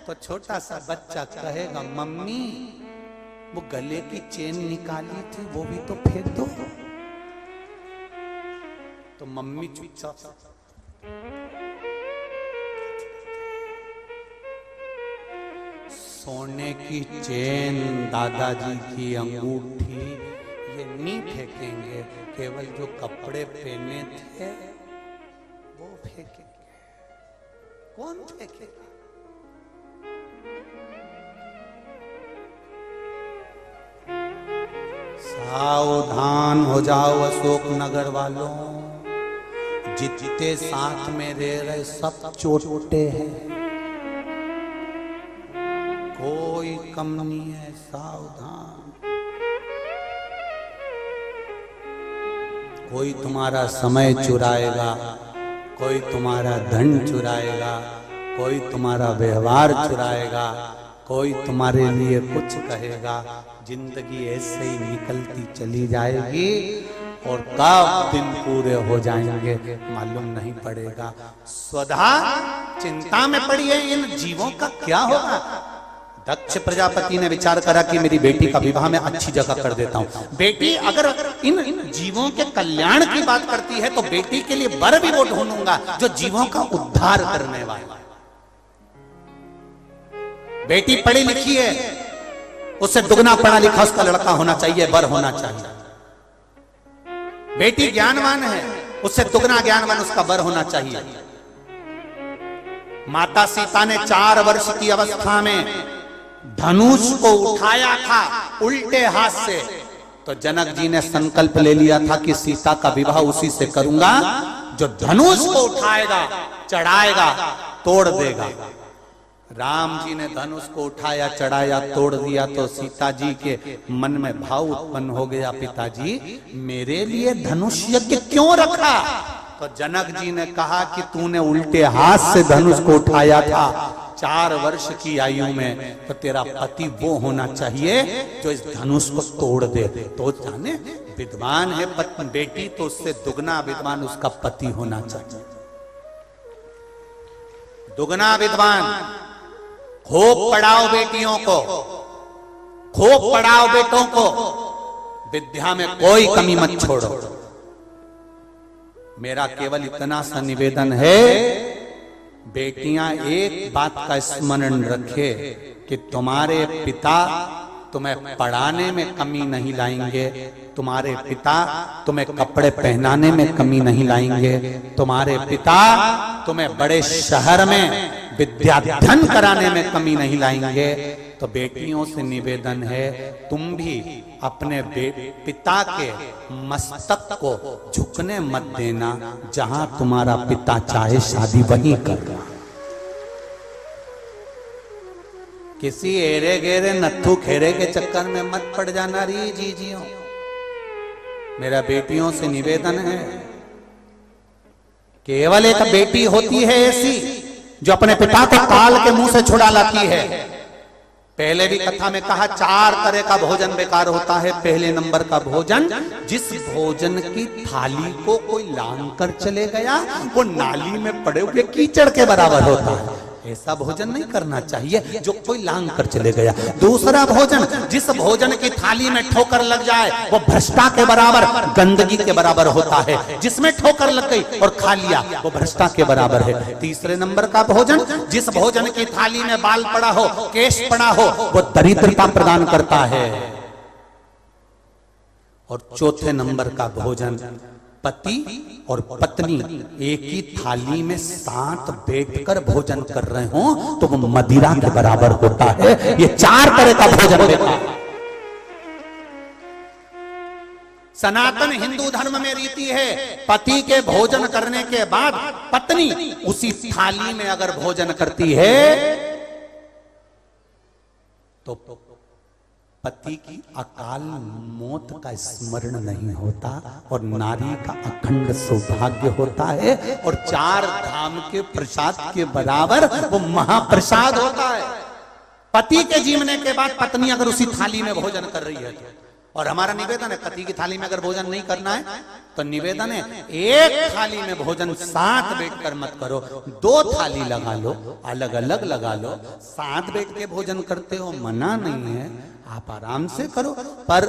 तो छोटा सा बच्चा कहेगा मम्मी वो गले की चेन निकाली थी, वो भी तो फेंक दो। तो मम्मी चुपचाप सोने की चेन, दादाजी की अंगूठी, ये नहीं फेंकेंगे, केवल जो कपड़े पहने थे वो फेंकेंगे। कौन फेंकेगा? सावधान हो जाओ अशोक नगर वालों, जितने साथ में रह रहे सब चोटे हैं, कोई कम नहीं है, सावधान। कोई तुम्हारा समय चुराएगा, कोई तुम्हारा धन चुराएगा, कोई तुम्हारा व्यवहार चुराएगा, कोई तुम्हारे लिए कुछ कहेगा। जिंदगी ऐसे ही निकलती चली जाएगी और कब दिन पूरे हो जाएंगे मालूम नहीं पड़ेगा। स्वधा चिंता में पड़ी है, इन जीवों का क्या होगा? दक्ष प्रजापति ने विचार करा कि मेरी बेटी का विवाह मैं अच्छी जगह कर देता हूँ। बेटी अगर इन जीवों के कल्याण की बात करती है तो बेटी के लिए वर भी वो ढूंढूंगा जो जीवों का उद्धार करने वाला। बेटी पढ़ी लिखी है, उससे दुगना पढ़ा लिखा उसका लड़का होना चाहिए, वर होना चाहिए। बेटी ज्ञानवान है, उससे दुगना ज्ञानवान उसका वर होना चाहिए। माता सीता ने 4 वर्ष की अवस्था में धनुष को उठाया था उल्टे हाथ से, तो जनक जी ने संकल्प ले लिया था कि सीता का विवाह उसी से करूंगा जो धनुष को उठाएगा, चढ़ाएगा, तोड़ देगा। राम जी ने धनुष को उठाया, चढ़ाया, तोड़ दिया तो सीता जी के मन में भाव उत्पन्न हो गया, पिताजी मेरे लिए धनुष यज्ञ क्यों रखा? तो जनक जी ने कहा कि तूने उल्टे हाथ से धनुष को उठाया था 4 वर्ष की आयु में, तो तेरा पति वो होना चाहिए जो इस धनुष को तोड़ दे। तो जाने विद्वान है बेटी, तो उससे दुगना विद्वान उसका पति होना चाहिए, दुगना विद्वान। खूब पढ़ाओ बेटियों को, खूब पढ़ाओ बेटों को, विद्या में कोई कमी मत छोड़ो। मेरा केवल इतना सा निवेदन है, बेटियां एक बात का स्मरण रखे कि तुम्हारे पिता तुम्हें पढ़ाने में कमी नहीं लाएंगे, तुम्हारे पिता तुम्हें कपड़े पहनाने में कमी नहीं लाएंगे, तुम्हारे पिता तुम्हें बड़े शहर में विद्याधन कराने में कमी नहीं लाएंगे। तो बेटियों से निवेदन है, तुम भी अपने पिता के मस्तक को झुकने मत देना, जहां तुम्हारा पिता चाहे शादी वहीं करना। किसी एरे गेरे नत्थु खेरे के चक्कर में मत पड़ जाना री जीजियों। मेरा बेटियों से निवेदन है, केवल एक बेटी होती है ऐसी जो अपने पिता को काल के मुंह से छुड़ा लाती है। पहले भी कथा में कहा 4 तरह का भोजन बेकार होता है। पहले नंबर का भोजन, जिस भोजन की थाली को कोई लांग कर चले गया, वो नाली में पड़े हुए कीचड़ के बराबर होता है। ऐसा भोजन नहीं करना चाहिए जो कोई लांग कर चले गया। दूसरा भोजन, जिस भोजन की थाली में ठोकर लग जाए वो भ्रष्टा के बराबर, गंदगी के बराबर होता है। जिसमें ठोकर लग गई और खा लिया वो भ्रष्टा के बराबर है। तीसरे नंबर का भोजन, जिस भोजन की थाली में बाल पड़ा हो, केश पड़ा हो, वो दरिद्रता प्रदान करता है। और चौथे नंबर का भोजन, पति और पत्नी एक ही थाली में साथ बैठकर भोजन कर रहे हो तो वो मदिरा के बराबर होता है। ये 4 तरह का भोजन बेकार। सनातन हिंदू धर्म में रीति है, पति के भोजन करने के बाद पत्नी उसी थाली में अगर भोजन करती है तो पति की अकाल मौत का स्मरण नहीं होता और नारी का अखंड सौभाग्य होता है। और 4 धाम के प्रसाद के बराबर वो महाप्रसाद होता है। पति के जीवने के बाद पत्नी अगर उसी थाली में भोजन कर रही है, और हमारा निवेदन है पति की थाली में अगर भोजन नहीं करना है तो निवेदन है एक थाली में भोजन साथ बैठकर मत करो, 2 थाली लगा लो, अलग अलग लगा लो। साथ बैठ के भोजन करते हो मना नहीं है, आप आराम से करो, पर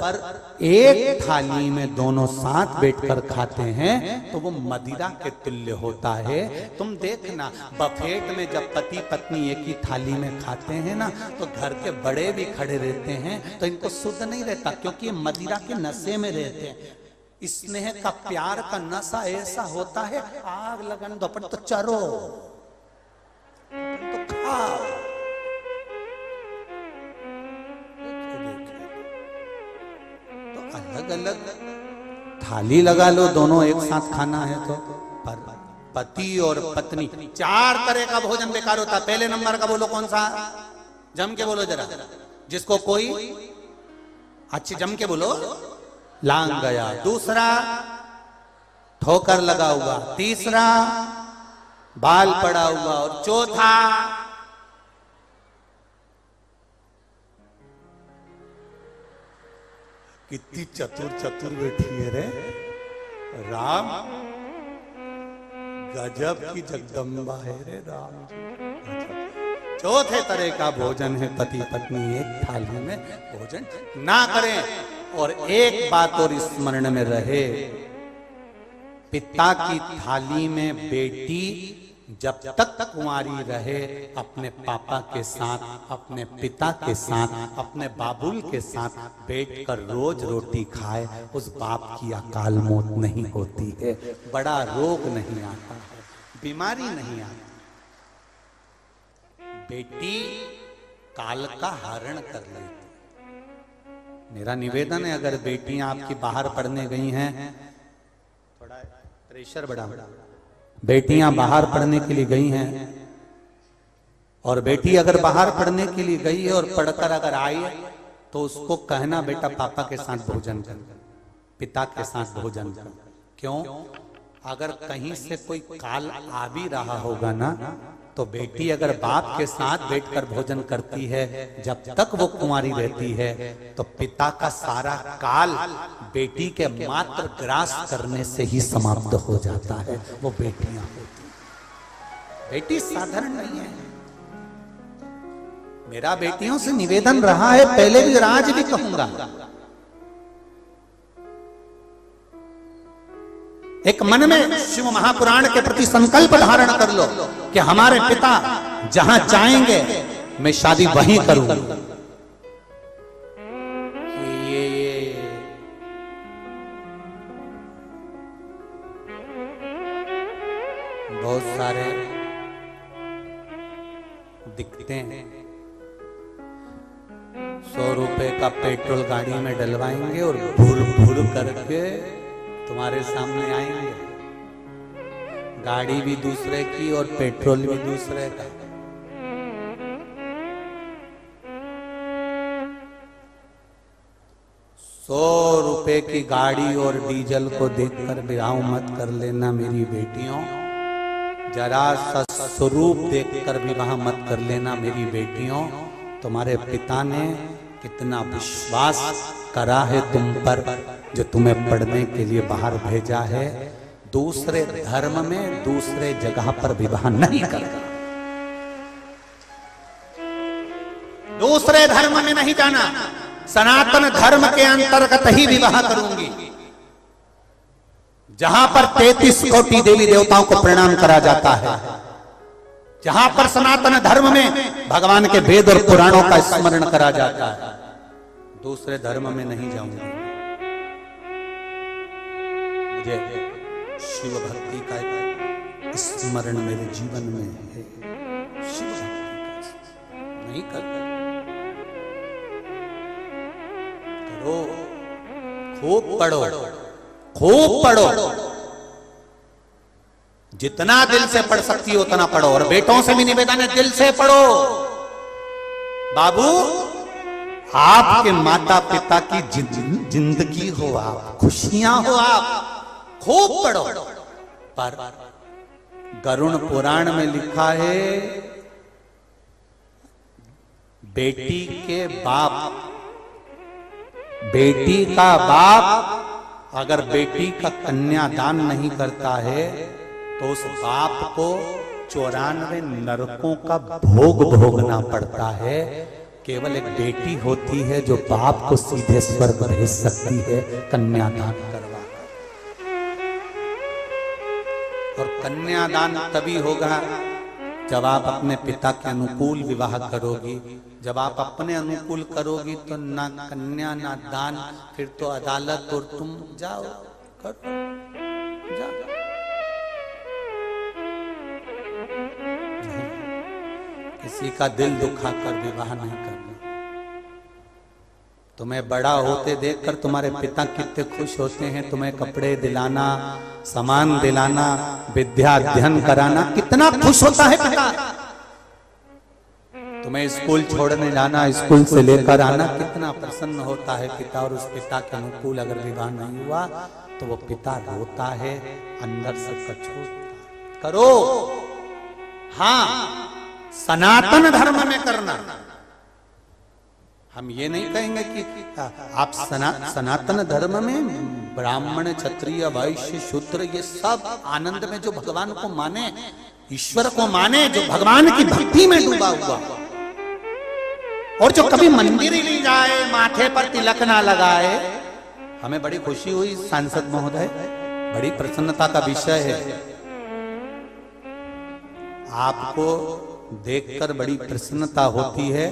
एक थाली में दोनों साथ बैठकर खाते हैं तो वो मदिरा के तुल्य होता है। तुम देखना बफेट में जब पति पत्नी एक ही थाली में खाते हैं ना, तो घर के बड़े भी खड़े रहते हैं तो इनको शुद्ध नहीं रहता, क्योंकि मदिरा के नशे में रहते हैं। स्नेह का प्यार का नशा ऐसा होता है, आग लगन दो अपन तो चरो, अपन तो खाओ। तो अलग अलग थाली लगा लो, दोनों एक साथ खाना है तो। पर पति और पत्नी 4 तरह का भोजन बेकार होता। पहले नंबर का बोलो कौन सा, जम के बोलो जरा, जिसको कोई अच्छी जम के बोलो, लांग गया। दूसरा ठोकर लगा हुआ, तीसरा बाल पड़ा हुआ, और चौथा कितनी चतुर बैठी है रे राम, गजब की जगदम्बा है रे राम जी। चौथे तरह का भोजन है पति पत्नी एक थाली में भोजन ना करें। और एक बात और स्मरण में रहे, पिता की थाली में बेटी जब तक कुंवारी रहे अपने पापा के साथ, अपने पिता के साथ, अपने बाबुल के साथ बैठकर रोज रोटी खाए, उस बाप की अकाल मौत नहीं होती है, बड़ा रोग नहीं आता, बीमारी नहीं आती। बेटी काल का हरण कर लेती। मेरा निवेदन है, अगर बेटियां आपकी बाहर पढ़ने गई हैं, थोड़ा प्रेशर बढ़ा, बेटियां बाहर पढ़ने के लिए गई हैं, और बेटी अगर बाहर पढ़ने के लिए गई है और पढ़कर अगर आई है तो उसको कहना बेटा पापा के साथ भोजन कर, पिता के साथ भोजन कर। क्यों? अगर कहीं से कोई काल आ भी रहा होगा ना, तो बेटी अगर बाप के साथ बैठकर भोजन करती है, जब तक वो कुंवारी रहती है, तो पिता का सारा काल बेटी के मात्र ग्रास करने से ही समाप्त हो जाता है। वो बेटियां होती, बेटी साधारण नहीं है। मेरा बेटियों से निवेदन रहा है, पहले भी और आज भी कहूंगा, एक मन में शिव महापुराण के प्रति संकल्प धारण कर लो कि हमारे पिता जहां चाहेंगे मैं शादी वहीं करूंगा। ये बहुत सारे दिखते हैं, 100 रुपए का पेट्रोल गाड़ी में डलवाएंगे और भूर भूर करके तुम्हारे सामने आएंगे। गाड़ी भी दूसरे की और पेट्रोल भी दूसरे का। ₹100 की गाड़ी और डीजल को देखकर विवाह मत कर लेना मेरी बेटियों। जरा सा स्वरूप देखकर विवाह मत कर लेना मेरी बेटियों। तुम्हारे पिता ने कितना विश्वास करा है तुम पर, जो तुम्हें पढ़ने के लिए बाहर भेजा है। दूसरे धर्म में दूसरे जगह पर विवाह नहीं करना, दूसरे धर्म में नहीं जाना। सनातन धर्म के अंतर्गत ही विवाह करूंगी, जहां पर 33 कोटि देवी देवताओं को प्रणाम करा जाता है, जहां पर सनातन धर्म में भगवान के वेद और पुराणों का स्मरण करा जाता है। दूसरे धर्म में नहीं जाऊंगा। मुझे शिव भक्ति का एक स्मरण मेरे जीवन में है। शिव भक्ति का नहीं करता, करो, खूब पढ़ो, खूब पढ़ो, जितना दिल से पढ़ सकती हो उतना पढ़ो। और बेटों से भी निवेदन है, दिल से पढ़ो। बाबू, आपके माता पिता की जिंदगी हो, आप खुशियां हो, आप खूब पढ़ो। पर गरुड़ पुराण में लिखा है, बेटी के बाप, बेटी का बाप अगर बेटी का कन्यादान नहीं करता है तो उस बाप को 94 नरकों का भोग भोगना पड़ता है। केवल एक बेटी होती है जो बाप को सीधे स्वर्ग भेज सकती है कन्यादान करवा। और कन्यादान तभी होगा जब आप अपने पिता के अनुकूल विवाह करोगी। जब आप अपने अनुकूल करोगी तो ना कन्या ना दान, फिर तो अदालत और तुम जाओ करो, जाओ। किसी का दिल दुखाकर विवाह नहीं करना। तुम्हें बड़ा होते देखकर तुम्हारे पिता कितने खुश होते हैं, तुम्हें कपड़े दिलाना, सामान दिलाना, विद्या अध्ययन कराना, कितना खुश होता है पिता। तुम्हें स्कूल छोड़ने जाना, स्कूल से लेकर आना, कितना प्रसन्न होता है पिता। और उस पिता के अनुकूल अगर विवाह नहीं हुआ तो वो पिता रोता है, अंदर से कछोता। करो, हाँ, सनातन धर्म में करना। हम ये नहीं कहेंगे कि आप सनातन धर्म में ब्राह्मण, क्षत्रिय, वैश्य, शूद्र, ये सब आनंद में जो भगवान को माने, ईश्वर को माने, जो भगवान की भक्ति में डूबा हुआ, और जो कभी मंदिर ही नहीं जाए, माथे पर तिलक ना लगाए। हमें बड़ी खुशी हुई सांसद महोदय, बड़ी प्रसन्नता का विषय है। आपको देखकर बड़ी प्रसन्नता होती है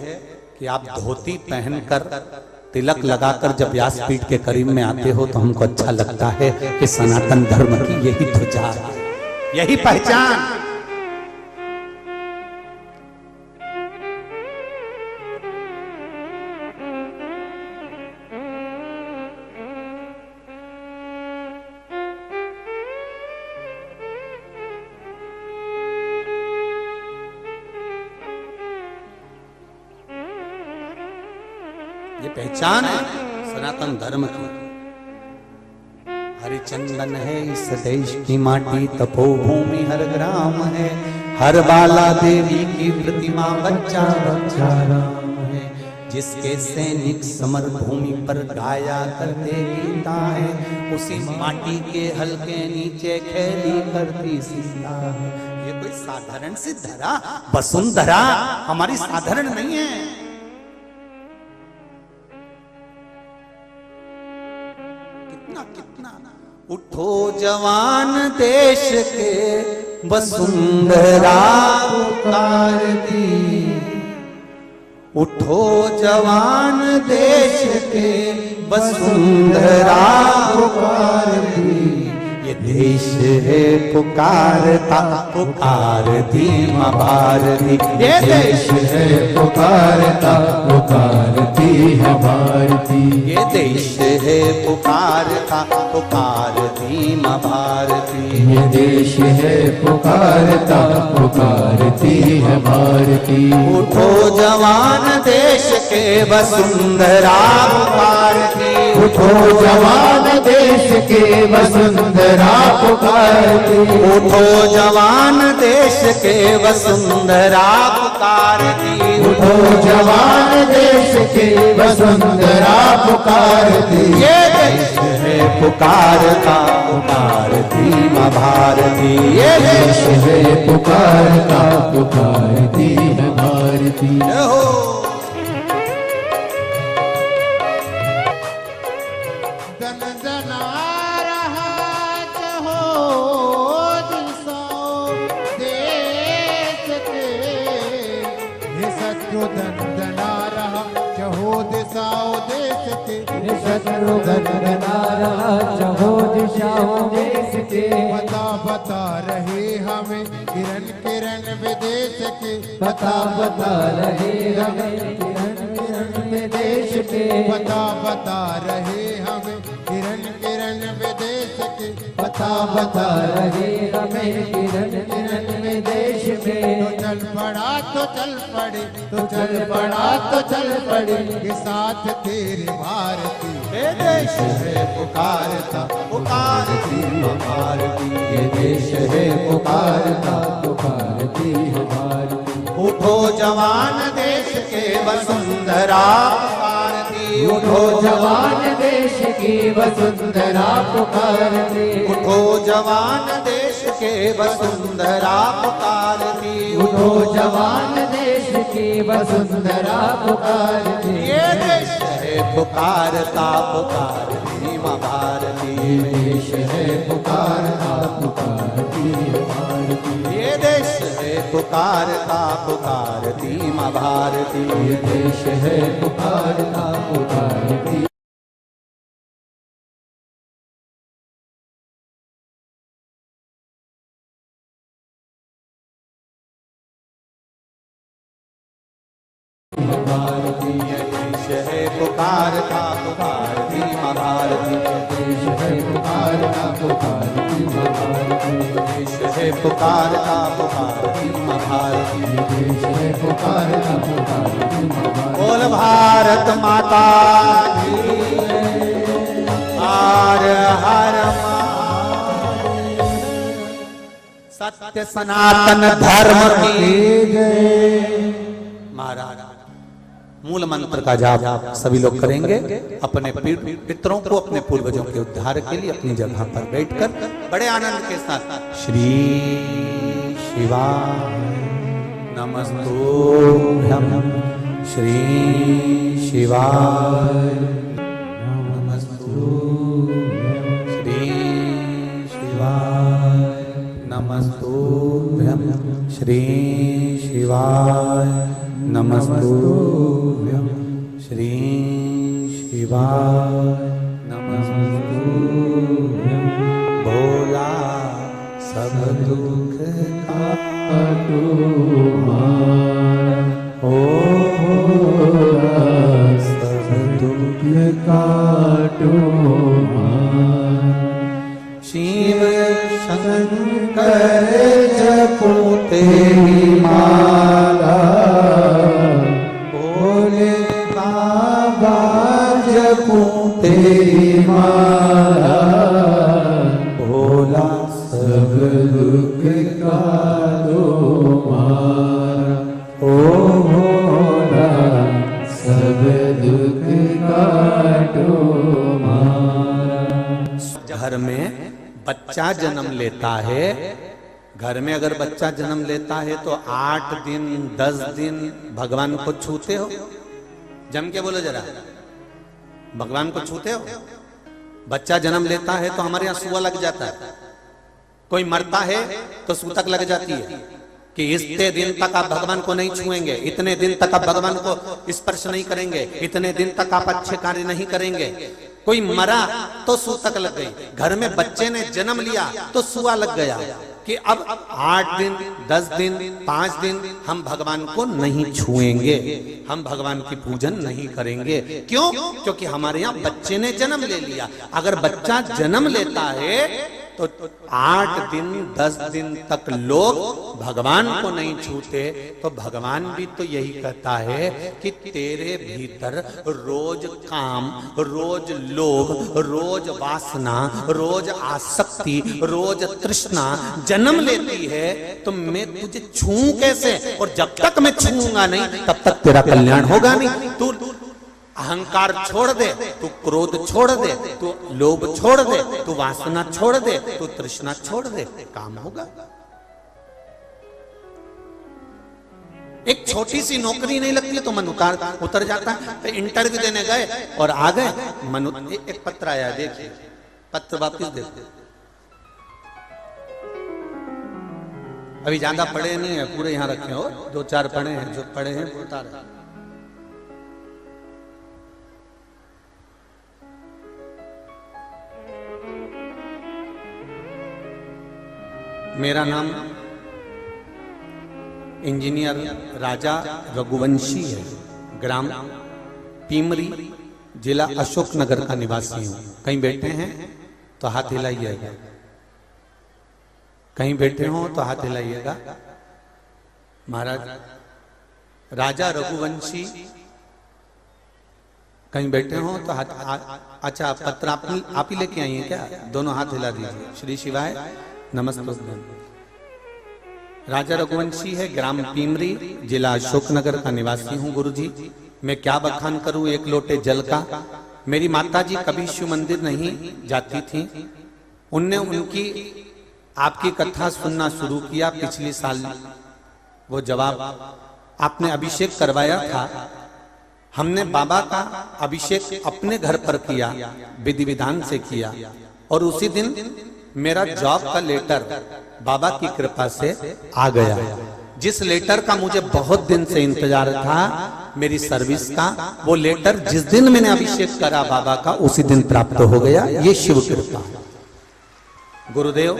कि आप धोती पहनकर, तिलक लगाकर जब व्यासपीठ के करीब में आते हो तो हमको अच्छा लगता है कि सनातन धर्म की यही ध्वजा है, यही पहचान। ये पहचान है सनातन धर्म की। हरिचंदन है इस देश की माटी, तपोभूमि हर ग्राम है, हर बाला देवी की प्रतिमा बच्चा बच्चा राम है। जिसके सैनिक समर भूमि पर गाया करते गीता है, उसी माटी के हल्के नीचे खेली करती सीता है। ये कोई साधारण सी धरा, वसुंधरा हमारी साधारण नहीं है। कितना कितना उठो जवान देश के वसुंधरा पुकारती, उठो जवान देश के वसुंधरा पुकारती। ये देश है पुकारता पुकारती माँ भारती, ये देश है पुकारता पुकारती है भारती। ये देश है पुकारता पुकारती माँ भारती, ये देश है पुकारता पुकारती है भारती। उठो जवान देश के वसुंधरा पुकारती, उठो जवान देश के वसुंधरा पुकारती। उठो जवान देश के वसुंधरा पुकारती, उठो जवान देश के वसुंधरा पुकारती। ये देश है पुकारता पुकारती माँ भारती, ये देश है पुकारता पुकारती है भारती। दंदना रहा चहो दिशाओ देश के, शत्रु दंदना रहा चहो दिशाओ देश के। बता बता रहे हमें किरण किरण विदेश के, बता बता रहे हमें किरण किरण विदेश के। बता बता रहे हमें किरण किरण विदेश के। बता बता रहे हमें किरण किरण विदेश में। तो चल पड़ा तो चल पड़े, तो चल पड़ा तो चल पड़े के साथ तेरे भारती। ये देश है पुकारता पुकारती माँ भारती, ये देश है पुकारता पुकारती है भारती। उठो जवान देश के वसुंधरा पुकारती, उठो जवान देश की वसुंधरा पुकारती। उठो जवान देश के वसुंधरा पुकारती। उठो जवान देश की वसुंधरा पुकारती। ये देश है पुकारता पुकारती माँ भारती, देश है पुकारता पुकारती है भारती। ये देश है पुकारता पुकारती माँ भारती, ये देश है पुकारता पुकारती। भारती। ये देश है पुकारता पुकारती माँ भारती, देश है पुकारता पुकारती माँ भारती। देश है पुकारता पुकारती माँ भारती। देश है पुकारता पुकारती माँ भारती। बोल भारत माता की हर हर महादेव। सत्य सनातन धर्म की महाराज मूल मंत्र का जाप सभी लोग करेंगे। अपने पितरों को अपने पूर्वजों के उद्धार के लिए अपनी जगह पर बैठकर बड़े आनंद के साथ श्री शिवाय नमस्तुभ्यं, श्री शिवाय नमस्तुभ्यं, श्री शिवाय नमस्तुभ्यं, श्री शिवाय नमस्तुभ्यं, श्री शिवाय नमस्तुभ्यं। भोला सब दुख काटो ओ भोला सब दुख काटो। शिव शंकर जपो तेरी माला, भोले बाबा मारा भोला सब दुख का दो मारा ओ भोला सब दुख काटो मारा। घर में बच्चा जन्म लेता है, घर में अगर बच्चा जन्म लेता है तो 8 दिन 10 दिन भगवान को छूते हो? जम के बोलो जरा, भगवान को छूते हो? बच्चा जन्म लेता है तो हमारे यहाँ सुआ लग जाता है, कोई मरता है तो सूतक लग जाती है कि इतने दिन तक आप भगवान को नहीं छुएंगे, इतने दिन तक आप भगवान को स्पर्श नहीं करेंगे, इतने दिन तक आप अच्छे कार्य नहीं करेंगे। कोई मरा तो सूतक लग गई, घर में बच्चे ने जन्म लिया तो सुआ लग गया कि अब 8 दिन 10 दिन 5 दिन हम भगवान को नहीं छुएंगे, हम भगवान की पूजन नहीं करेंगे। क्यों? क्योंकि हमारे यहाँ बच्चे ने जन्म ले लिया। अगर बच्चा जन्म लेता है तो 8 दिन 10 दिन तक लोग भगवान को नहीं छूते, तो भगवान भी तो यही कहता है कि तेरे भीतर रोज काम, रोज लोभ, रोज वासना, रोज आसक्ति, रोज तृष्णा जन्म लेती है, तो मैं तुझे छूऊं कैसे? और जब तक मैं छूऊंगा नहीं तब तक तेरा कल्याण होगा नहीं। तू अहंकार छोड़ दे, तू क्रोध छोड़ दे, तू लोभ छोड़ दे, तू वासना छोड़ दे, तू तृष्णा छोड़ दे, काम होगा। एक छोटी सी नौकरी नहीं लगती है तो मन उतर जाता है। तो इंटरव्यू देने गए और आ गए, मन एक पत्र आया, देखिए पत्र वापिस देखते। अभी ज्यादा पढ़े नहीं है, पूरे यहां रखे हो, 2-4 पढ़े हैं, जो पढ़े हैं वो उतार। मेरा नाम इंजीनियर राजा रघुवंशी है, ग्राम पीमरी, जिला अशोकनगर का निवासी हूं। कहीं बैठे हैं तो हाथ हिलाइएगा, कहीं बैठे हो तो हाथ हिलाइएगा। महाराज राजा रघुवंशी, कहीं बैठे हो तो हाथ। अच्छा, पत्र आप ही लेके आई हैं क्या? दोनों हाथ हिला दीजिए। श्री शिवाय नमस्ते। राजा रघुवंशी है, ग्राम पीमरी, जिला अशोकनगर का निवासी हूँ। गुरुजी, मैं क्या बखान करूं एक लोटे जल का। मेरी माताजी कभी शिव मंदिर नहीं जाती थी, उनने उनकी आपकी कथा सुनना शुरू किया पिछले साल। वो जवाब आपने अभिषेक करवाया था, हमने बाबा का अभिषेक अपने घर पर किया, विधि विधान से किया, और उसी दिन मेरा जॉब का लेटर बाबा की कृपा से आ गया। जिस लेटर का मुझे बहुत दिन से इंतजार था, मेरी सर्विस का, वो लेटर जिस दिन मैंने अभिषेक करा बाबा का, उसी दिन प्राप्त हो गया। ये शिव कृपा। गुरुदेव,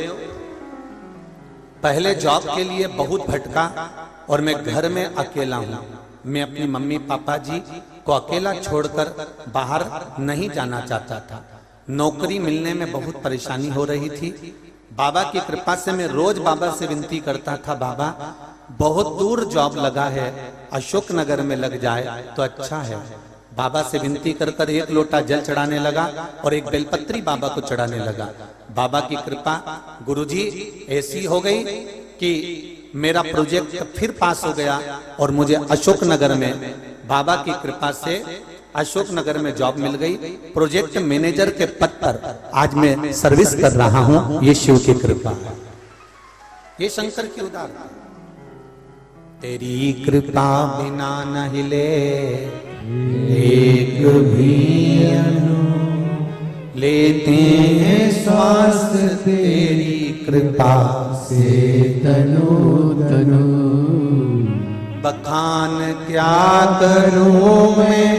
पहले जॉब के लिए बहुत भटका और मैं घर में अकेला हूँ। मैं अपनी मम्मी पापा जी को अकेला छोड़कर बाहर नहीं जाना चाहता था। नौकरी मिलने में बहुत परेशानी हो रही थी। बाबा की कृपा से मैं रोज बाबा से विनती करता था, बाबा बहुत दूर जॉब लगा है, अशोकनगर में लग जाए तो अच्छा है। बाबा से विनती कर कर 1 लोटा जल चढ़ाने लगा और एक बेलपत्री बाबा को चढ़ाने लगा। बाबा की कृपा गुरुजी ऐसी हो गई कि मेरा प्रोजेक्ट फिर पास हो गया और मुझे अशोकनगर में बाबा की कृपा से अशोकनगर में जॉब मिल गई। प्रोजेक्ट मैनेजर के पद पर आज मैं सर्विस कर रहा हूं। ये शिव की कृपा है, ये शंकर की उदारता। तेरी कृपा बिना न हिले एक भी अणु, लेते हैं श्वास तेरी कृपा से तनु तनु। बखान क्या करूं मैं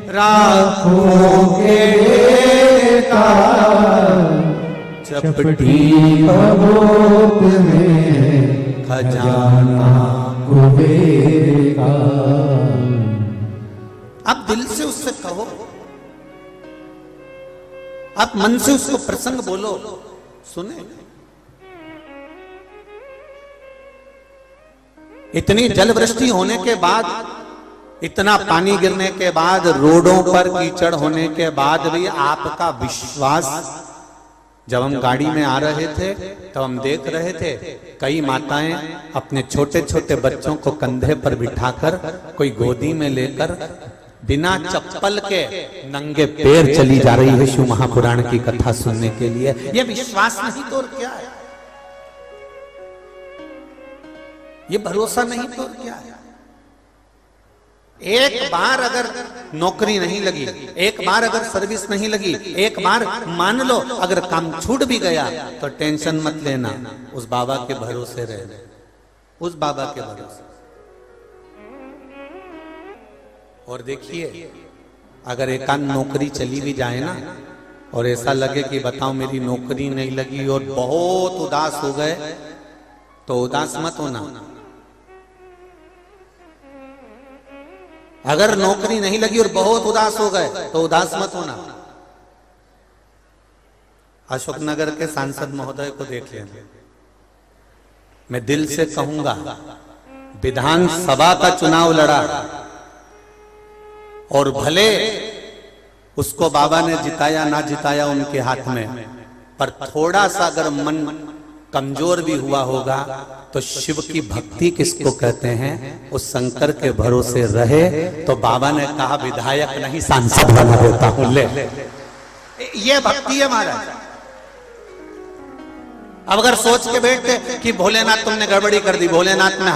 राखों के का, चपटी पवोत में खजाना कुबेर का। आप दिल से उससे कहो, आप मन से उसको प्रसंग बोलो, सुने। इतनी जल वृष्टि होने के बाद, इतना पानी गिरने के बाद, रोडों पर कीचड़ होने के बाद भी आपका विश्वास, जब हम गाड़ी में आ रहे थे तब हम देख रहे थे कई माताएं अपने छोटे छोटे बच्चों को कंधे पर बिठाकर, कोई गोदी में लेकर, बिना चप्पल के नंगे पैर चली जा रही है शिव महापुराण की कथा सुनने के लिए। ये विश्वास नहीं तो और क्या है? ये भरोसा नहीं तो और क्या है? एक बार अगर नौकरी नहीं लगी, एक बार अगर सर्विस नहीं लगी, एक बार मान लो अगर काम छूट भी गया, तो टेंशन मत लेना, उस बाबा के भरोसे रहना, उस बाबा के भरोसे। और देखिए, अगर एकांत नौकरी चली भी जाए ना, और ऐसा लगे कि बताओ मेरी नौकरी नहीं लगी और बहुत उदास हो गए, तो उदास मत होना। अगर नौकरी नहीं लगी और बहुत उदास हो गए तो उदास मत होना। अशोकनगर के सांसद महोदय को देख लेना, मैं दिल से कहूंगा, विधानसभा का चुनाव लड़ा और भले उसको बाबा ने जिताया ना जिताया उनके हाथ में, पर थोड़ा सा अगर मन कमजोर भी हुआ होगा तो शिव की भक्ति किसको कहते हैं, उस शंकर के भरोसे रहे तो बाबा ने कहा विधायक नहीं सांसद बना देता हूं, ले। ये भक्ति है महाराज। अब अगर सोच के बैठते कि भोलेनाथ तुमने गड़बड़ी कर दी, भोलेनाथ में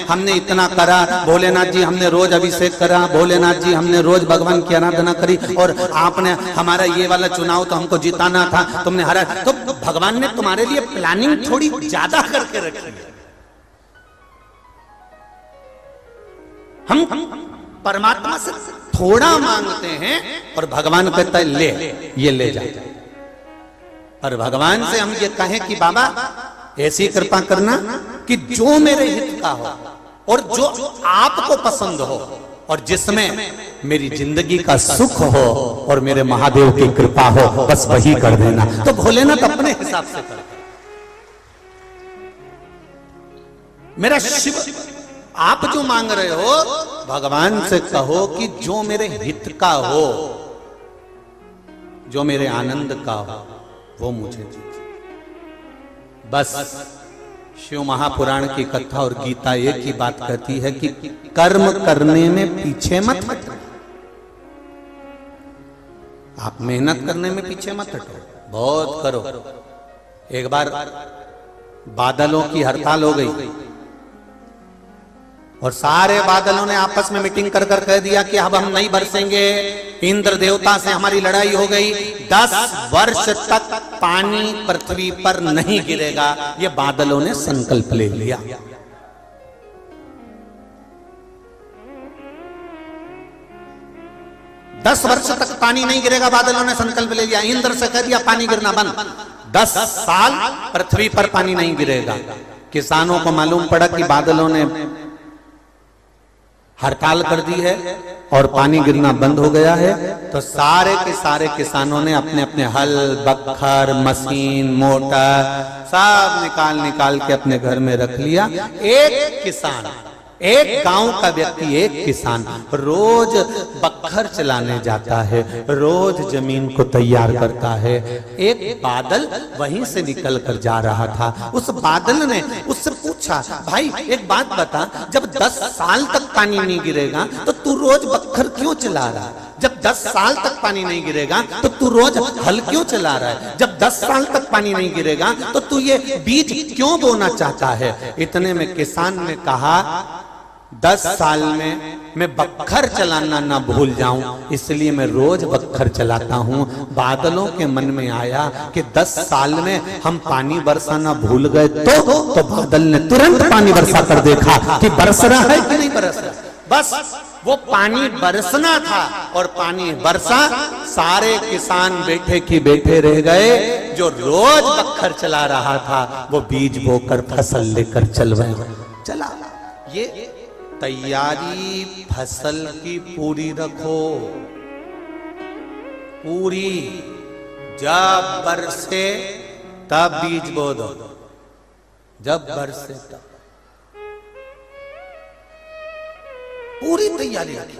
हमने इतना करा, भोलेनाथ जी हमने रोज अभिषेक करा, भोलेनाथ जी हमने रोज भगवान की आराधना करी, और आपने हमारा ये वाला चुनाव तो हमको जिताना था, तुमने हरा, तो भगवान ने तुम्हारे लिए प्लानिंग थोड़ी ज्यादा करके रखी है। हम परमात्मा से थोड़ा मांगते हैं और भगवान कहता है ले, ये ले जा। पर भगवान से हम ये कहें कि बाबा ऐसी कृपा करना कि जो मेरे हित का हो और जो आपको पसंद हो और जिसमें मेरी जिंदगी का सुख हो और मेरे महादेव की कृपा हो, बस वही कर देना। तो भोलेनाथ अपने हिसाब से कर, मेरा शिव आप जो मांग रहे हो भगवान से कहो कि जो मेरे हित का हो, जो मेरे आनंद का हो, वो मुझे दीजिए। बस शिव महापुराण की कथा और गीता एक ही बात कहती है कि कर्म करने में पीछे मत हटो। आप मेहनत करने में पीछे मत हटो, बहुत करो। एक बार बादलों की हड़ताल हो गई और सारे बादलों ने आपस में मीटिंग कर कर कह दिया कि अब हम नहीं बरसेंगे, इंद्र देवता से हमारी लड़ाई हो गई, 10 वर्ष तक पानी पृथ्वी पर नहीं गिरेगा। ये बादलों ने संकल्प ले लिया। दस वर्ष तक पानी नहीं गिरेगा, बादलों ने संकल्प ले लिया। इंद्र से कह दिया पानी गिरना बंद, 10 साल पृथ्वी पर पानी नहीं गिरेगा। किसानों को मालूम पड़ा कि बादलों ने हड़ताल कर दी है और पानी गिरना बंद हो गया है, तो सारे के सारे किसानों ने अपने अपने हल, बखर, मशीन, मोटर सब निकाल के अपने घर में रख लिया। एक किसान, एक गांव का व्यक्ति, एक किसान रोज बखर चलाने जाता है, रोज जमीन को तैयार करता है। एक बादल वहीं से निकल कर जा रहा था। उस बादल ने उससे पूछा, भाई एक बात बता, जब 10 साल तक पानी नहीं गिरेगा तो तू रोज बखर क्यों चला रहा है? जब 10 साल तक पानी नहीं गिरेगा तो तू रोज हल क्यों चला रहा है? जब 10 साल तक पानी नहीं गिरेगा तो तू ये बीज क्यों बोना चाहता है? इतने में किसान ने कहा, 10 साल में मैं बखर चलाना ना भूल जाऊं, इसलिए मैं रोज बखर चलाता हूं। बादलों के मन में आया कि 10 साल में हम पानी बरसाना भूल गए तो बादल ने तुरंत पानी बरसा कर देखा कि बरस रहा है कि नहीं बरस रहा। बस वो पानी बरसना था और पानी बरसा। सारे किसान बैठे की बैठे रह गए। जो रोज बखर चला रहा था वो बीज बोकर फसल लेकर चला। ये तैयारी फसल की पूरी रखो, पूरी। जब बरसे तब बीज बो दो, जब बरसे तब। पूरी तैयारी रखी,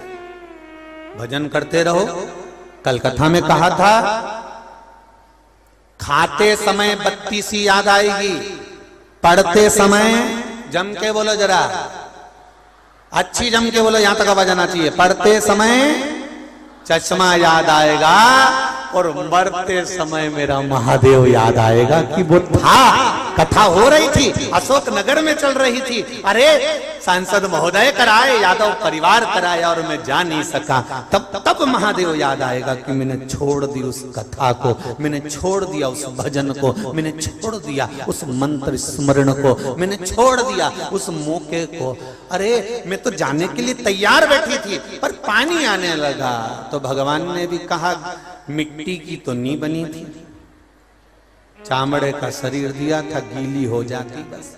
भजन करते रहो। कल कथा में कहा था खाते समय बत्ती सी याद आएगी, पढ़ते समय जम के बोलो जरा, अच्छी जम के बोलो, यहां तक आवाज आना चाहिए। पढ़ते समय चश्मा याद आएगा और मरते समय मेरा महादेव याद आएगा कि वो था। कथा हो रही थी, अशोक नगर में चल रही थी। अरे सांसद महोदय कराए, यादव परिवार कराया और मैं जा नहीं सका। तब महादेव याद आएगा कि मैंने छोड़ दी उस कथा को, मैंने छोड़ दिया उस भजन को, मैंने छोड़ दिया उस मंत्र स्मरण को, मैंने छोड़ दिया उस मौके को। अरे मैं तो जाने के लिए तैयार बैठी थी पर पानी आने लगा। तो भगवान ने भी कहा मिट्टी की तो नहीं बनी थी, चामड़े का शरीर दिया था, गीली हो जाती बस।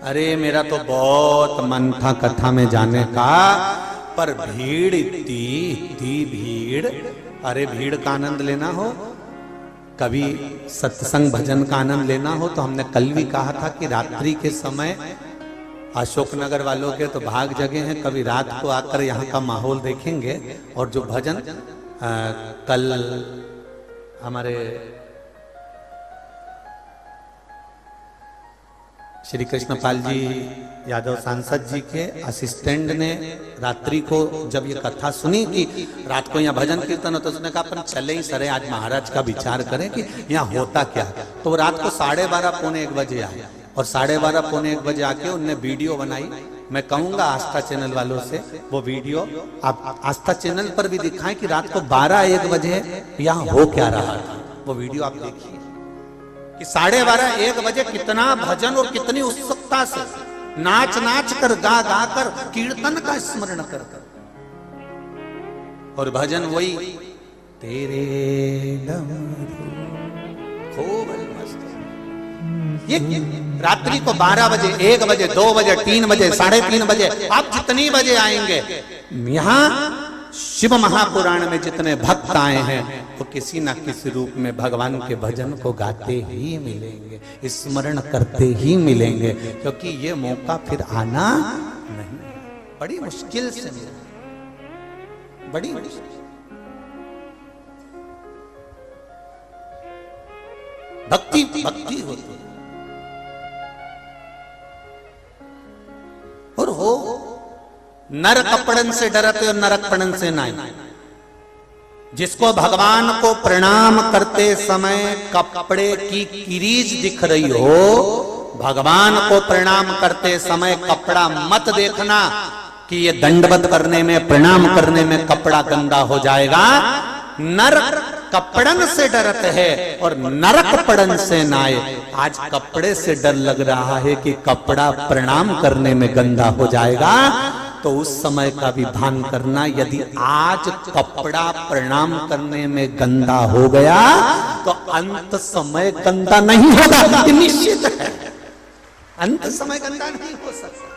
अरे मेरा तो बहुत मन था कथा में जाने का, पर भीड़ इतनी भीड़। अरे भीड़ का आनंद लेना हो, कभी सत्संग भजन का आनंद लेना हो, तो हमने कल भी कहा था कि रात्रि के समय अशोकनगर वालों के तो भाग जगह हैं, कभी रात को आकर यहाँ का माहौल देखेंगे। और जो भजन कल हमारे श्री कृष्णपाल जी यादव सांसद जी के असिस्टेंट ने रात्रि को जब ये कथा सुनी कि रात को यहाँ भजन कीर्तन होता, उसने कहा अपन चले ही सरे आज महाराज का विचार करें कि यहाँ होता क्या। तो वो रात को 12:30 पौने 1 बजे आए और 12:30 पौने 1 बजे आके उनने वीडियो बनाई। मैं कहूंगा आस्था चैनल वालों से वो वीडियो आप आस्था चैनल पर भी दिखाएं कि रात को 12-1 बजे यहाँ हो क्या रहा था। वो वीडियो आप देखिए कि 12:30-1 बजे कितना भजन और कितनी उत्सुकता से नाच नाच कर गा गा कर कीर्तन का स्मरण कर कर, और भजन वही तेरे खूब मस्त। ये रात्रि को 12 बजे, 1 बजे, 2 बजे, 3 बजे, 3:30 बजे, आप जितनी बजे आएंगे, यहाँ शिव महापुराण में जितने भक्त आए हैं वो किसी ना किसी रूप में भगवान के भजन को गाते ही मिलेंगे, स्मरण करते ही मिलेंगे, क्योंकि ये मौका फिर आना नहीं, बड़ी मुश्किल से मिला, बड़ी मुश्किल। भक्ति भक्ति होती है और हो नर कपड़न से डरते और नरकपड़न से नहीं। जिसको भगवान को प्रणाम करते समय कपड़े की किरीच दिख रही हो, भगवान को प्रणाम करते समय कपड़ा मत देखना कि ये दंडवत करने में, प्रणाम करने में कपड़ा गंदा हो जाएगा। नर कपड़न से डरते है और नरक पड़न से नाए। आज कपड़े से डर लग रहा है कि कपड़ा प्रणाम करने में गंदा हो जाएगा, तो उस समय का भी भान करना। यदि आज कपड़ा प्रणाम करने में गंदा हो गया तो अंत समय गंदा नहीं होगा, निश्चित है। अंत समय गंदा नहीं हो सकता।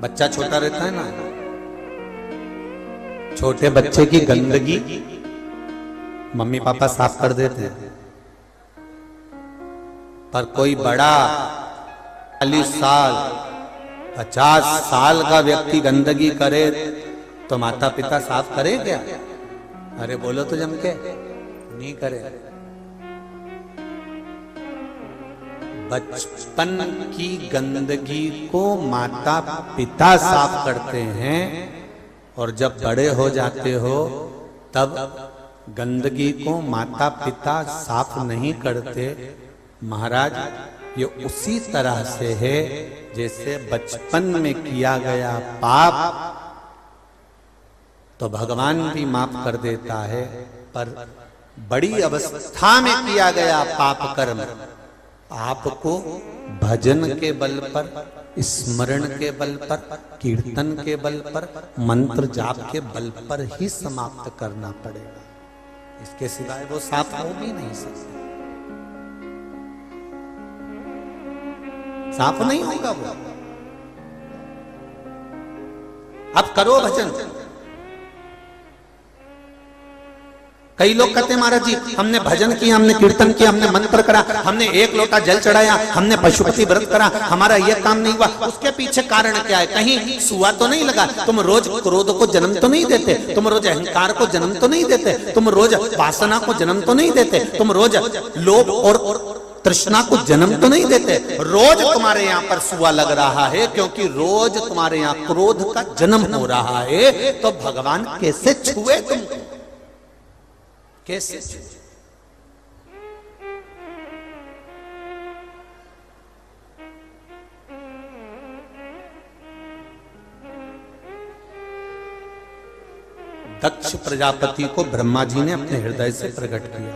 बच्चा छोटा रहता है ना, छोटे बच्चे की गंदगी मम्मी पापा साफ कर देते हैं, पर कोई बड़ा 40 साल 50 साल का व्यक्ति गंदगी करे तो माता पिता साफ करे क्या? अरे बोलो तो जम के, नहीं करे। बचपन की गंदगी को माता पिता साफ करते हैं और जब बड़े हो जाते हो तब गंदगी को माता पिता साफ नहीं करते। महाराज ये उसी तरह से है जैसे बचपन में किया गया पाप तो भगवान भी माफ कर देता है, पर बड़ी अवस्था में किया गया पाप कर्म आपको भजन के बल पर, स्मरण के बल पर, कीर्तन के बल पर, मंत्र जाप के बल पर ही समाप्त करना पड़ेगा। इसके सिवाय वो साफ हो भी नहीं सकते, साफ नहीं होगा वो। अब करो भजन। कई लोग कहते हैं महाराज जी हमने भजन किया, हमने कीर्तन किया, हमने मंत्र करा, हमने 1 लोटा जल चढ़ाया, हमने पशुपति व्रत करा, हमारा यह काम नहीं हुआ। उसके पीछे कारण क्या है? कहीं सुआ तो नहीं लगा? तुम रोज क्रोध को जन्म तो नहीं देते? तुम रोज अहंकार को जन्म तो नहीं देते? तुम रोज वासना को जन्म तो नहीं देते? तुम रोज लोभ और तृष्णा को जन्म तो नहीं देते? रोज तुम्हारे यहाँ पर सुआ लग रहा है, क्योंकि रोज तुम्हारे यहाँ क्रोध का जन्म हो रहा है। तो भगवान कैसे छुए तुमको? कैसे? दक्ष प्रजापति को ब्रह्मा जी ने अपने हृदय से प्रकट किया।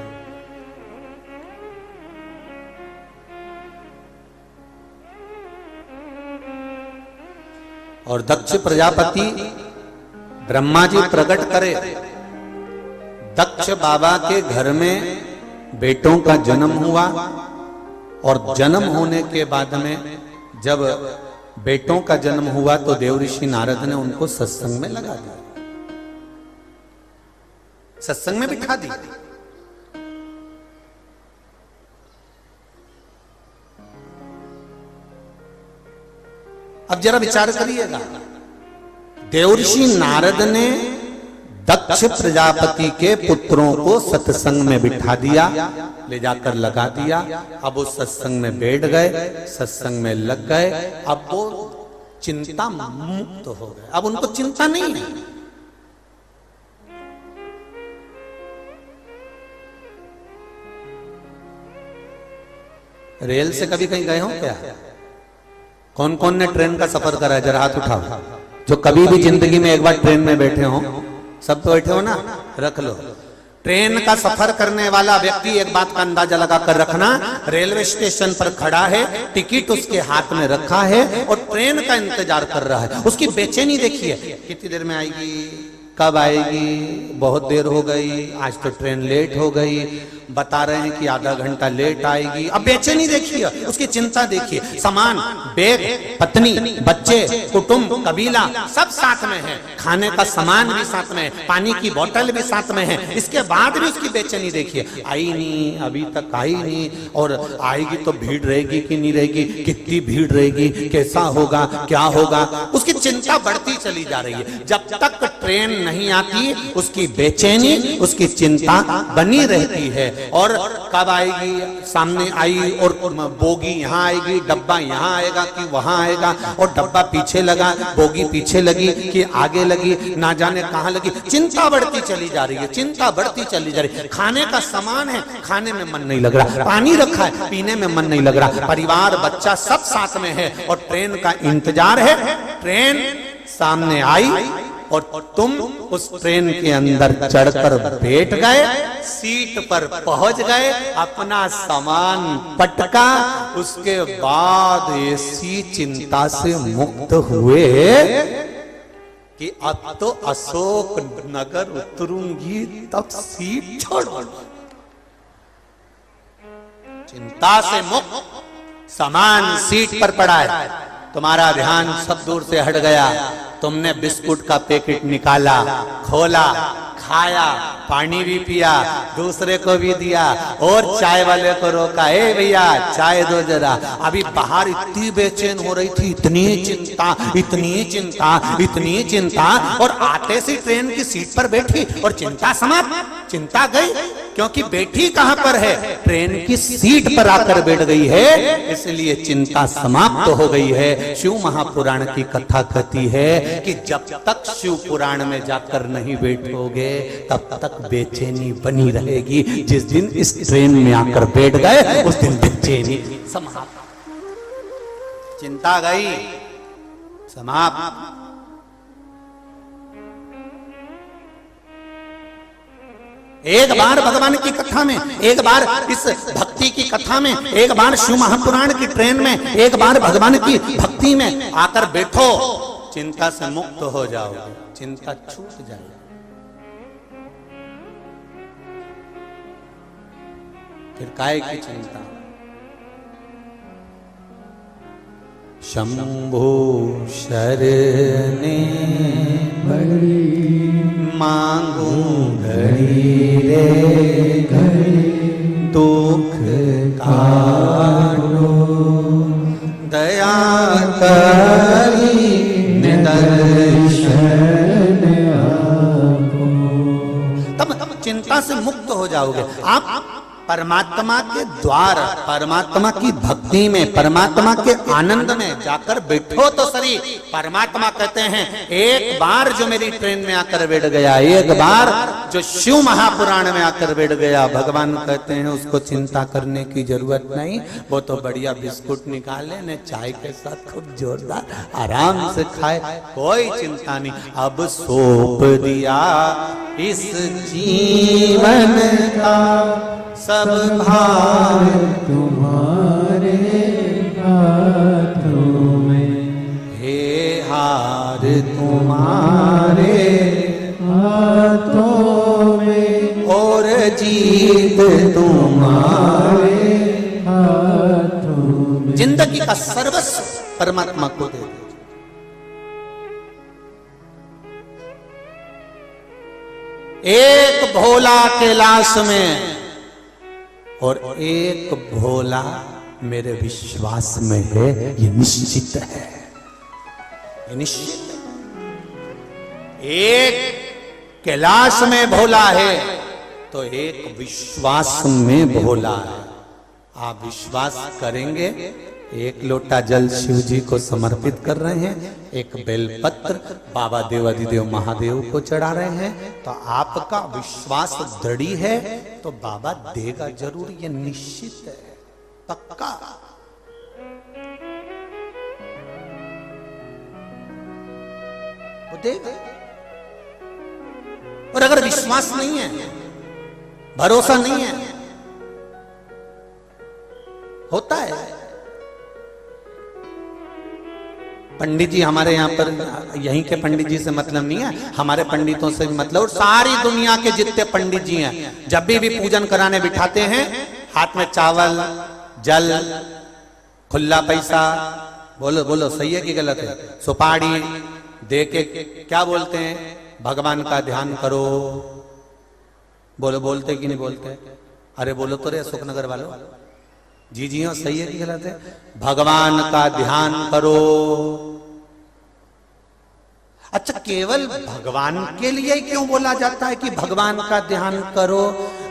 और दक्ष प्रजापति ब्रह्मा जी प्रकट करे, दक्ष बाबा के घर में बेटों का जन्म हुआ। और जन्म होने के बाद में जब बेटों का जन्म हुआ तो देवऋषि नारद ने उनको सत्संग में लगा दिया, सत्संग में बिठा दिया। अब जरा विचार करिएगा, देवऋषि नारद ने दक्ष प्रजापति के पुत्रों को सत्संग में बिठा दिया, ले जाकर लगा दिया। अब वो सत्संग में बैठ गए, सत्संग में लग गए। अब वो चिंता मुक्त हो गए, अब उनको चिंता नहीं है। रेल से कभी कहीं गए हो क्या? कौन कौन ने ट्रेन का सफर करा है? जरा हाथ उठाओ। जो कभी भी जिंदगी में एक बार ट्रेन में बैठे हो, सब तो बैठे हो ना, रख लो। ट्रेन का सफर करने वाला व्यक्ति एक बात का अंदाजा लगा कर रखना, रेलवे स्टेशन पर खड़ा है, टिकट उसके हाथ में रखा है और ट्रेन का इंतजार कर रहा है। उसकी बेचैनी देखिए, कितनी देर में आएगी, कब आएगी, बहुत देर हो गई, आज तो ट्रेन लेट हो गई, बता रहे हैं कि आधा घंटा लेट आएगी। अब बेचैनी देखिए, उसकी चिंता देखिए। सामान, बैग, पत्नी, बच्चे, कुटुंब, कबीला सब साथ में है, खाने का सामान भी साथ में है, पानी की बोतल भी साथ में है। इसके बाद भी उसकी बेचैनी देखिए, आई नहीं, अभी तक आई नहीं, और आएगी तो भीड़ रहेगी कि नहीं रहेगी, कितनी भीड़ रहेगी, कैसा होगा, क्या होगा, उसकी चिंता बढ़ती चली जा रही है। जब तक ट्रेन नहीं आती उसकी बेचैनी, उसकी चिंता बनी रहती है। और कब आएगी, सामने आई और बोगी यहाँ आएगी, डब्बा यहाँ आएगा कि वहां आएगा, और डब्बा पीछे लगा, बोगी पीछे लगी कि आगे लगी, ना जाने कहां लगी। चिंता बढ़ती चली जा रही है, चिंता बढ़ती चली जा रही है। खाने का सामान है, खाने में मन नहीं लग रहा, पानी रखा है, पीने में मन नहीं लग रहा, परिवार बच्चा सब साथ में है और ट्रेन का इंतजार है। ट्रेन सामने आई और तुम उस ट्रेन के अंदर चढ़कर बैठ गए, सीट पर पहुंच गए, अपना सामान पटका, उसके बाद ऐसी चिंता से मुक्त हुए कि अब तो अशोक नगर उतरूंगी तब सीट छोड़। चिंता से मुक्त, सामान सीट पर पड़ा है, तुम्हारा ध्यान सब दूर से हट गया। तुमने बिस्कुट का पैकेट निकाला, खोला, खाया, पानी भी पिया, दूसरे को भी दिया और चाय वाले को रोका, ए भैया चाय दो जरा। अभी बाहर इतनी बेचैन हो रही थी, इतनी चिंता, इतनी चिंता, इतनी चिंता, और आते से ट्रेन की सीट पर बैठी और चिंता समाप्त। चिंता गई, क्योंकि बैठी कहां पर है? ट्रेन की सीट पर आकर बैठ गई है, इसलिए चिंता समाप्त हो गई है। शिव महापुराण की कथा कहती है कि जब तक शिव पुराण में जाकर नहीं बैठोगे तब तक बेचैनी बनी रहेगी। जिस दिन इस ट्रेन में आकर बैठ गए उस दिन बेचैनी समाप्त, चिंता गई, समाप्त। एक बार भगवान की कथा में, एक बार इस भक्ति की कथा में, एक बार शिव महापुराण की ट्रेन में, एक बार भगवान की भक्ति में आकर बैठो, चिंता से मुक्त हो जाओगे, चिंता छूट जाएगी। फिर काहे की चिंता? शंभो शरणे मांगू घड़ी रे घड़ी दुख काटो दया करी निदर्शन आपको। तब चिंता से मुक्त हो जाओगे आप। परमात्मा के द्वार, परमात्मा की भक्ति में, परमात्मा के आनंद में जाकर बैठो तो सही। परमात्मा कहते हैं एक बार जो मेरी ट्रेन में आकर बैठ गया, एक बार जो शिव महापुराण में आकर बैठ गया, भगवान कहते हैं उसको चिंता करने की जरूरत नहीं। वो तो बढ़िया बिस्कुट निकाले ने चाय के साथ खूब जोरदार आराम से खाए, कोई चिंता नहीं। अब सौंप दिया इस जीवन का सब भार तुम्हारे हाथों में, हे हार तुम्हारे हाथों में, और जीत तुम्हारे हाथों में। जिंदगी का सर्वस्व परमात्मा को दे दो। एक भोला कैलाश में और एक भोला मेरे विश्वास में है, ये निश्चित है, ये निश्चित है। एक कैलाश में भोला है तो एक विश्वास में भोला है। आप विश्वास करेंगे, एक लोटा जल शिव जी को समर्पित कर रहे हैं, एक बेलपत्र बाबा देवाधिदेव महादेव को चढ़ा रहे हैं, तो आपका विश्वास दृढ़ है तो बाबा देगा जरूर, ये निश्चित है, पक्का। वो देगा। और अगर विश्वास नहीं है, भरोसा नहीं है, होता है। पंडित जी हमारे यहाँ पर, यहीं के पंडित जी से मतलब नहीं है, हमारे पंडितों से भी मतलब, और सारी दुनिया के जितने पंडित जी हैं, जब भी पूजन कराने बिठाते हैं, हाथ में चावल, जल, खुला पैसा, बोलो बोलो सही है कि गलत है, सुपारी दे के क्या बोलते हैं, भगवान का ध्यान करो। बोलो, बोलते कि नहीं बोलते? अरे बोलो तो रे अशोकनगर वालों, जी जी हाँ, सही है कि गलत है? भगवान का ध्यान करो। अच्छा, केवल भगवान के लिए क्यों बोला जाता है कि भगवान का ध्यान करो?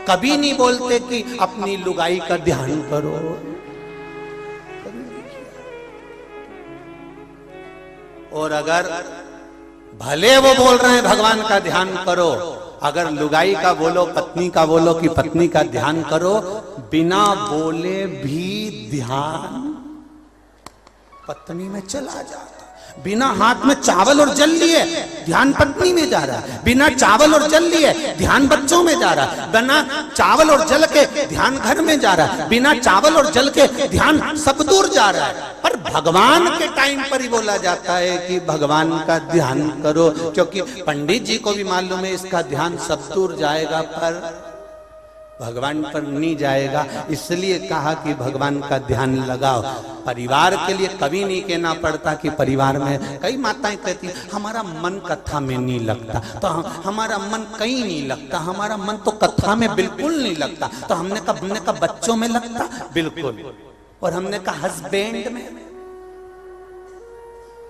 कभी नहीं बोलते कि अपनी लुगाई का ध्यान करो। और अगर भले वो बोल रहे हैं भगवान का ध्यान करो, अगर लुगाई का बोलो, पत्नी का बोलो कि पत्नी का ध्यान करो, बिना बोले भी ध्यान पत्नी में चला जाता। बिना हाथ में चावल और जल लिए ध्यान पत्नी में जा रहा है, बिना चावल और जल लिए ध्यान बच्चों में जा रहा है, बिना चावल और जल के ध्यान घर में जा रहा है, बिना चावल और जल के ध्यान सब दूर जा रहा है। पर भगवान के टाइम पर ही बोला जाता है कि भगवान का ध्यान करो, क्योंकि पंडित जी को भी मालूम है इसका ध्यान सब दूर जाएगा पर भगवान पर नहीं जाएगा, इसलिए कहा कि भगवान का ध्यान लगाओ। परिवार के लिए कभी नहीं कहना पड़ता कि परिवार में, कई माताएं कहती हैं हमारा मन कथा में नहीं लगता, तो हमारा मन कहीं नहीं लगता, हमारा मन तो कथा में बिल्कुल नहीं लगता। तो हमने कहा बच्चों में लगता, बिल्कुल, और हमने कहा हस्बैंड में,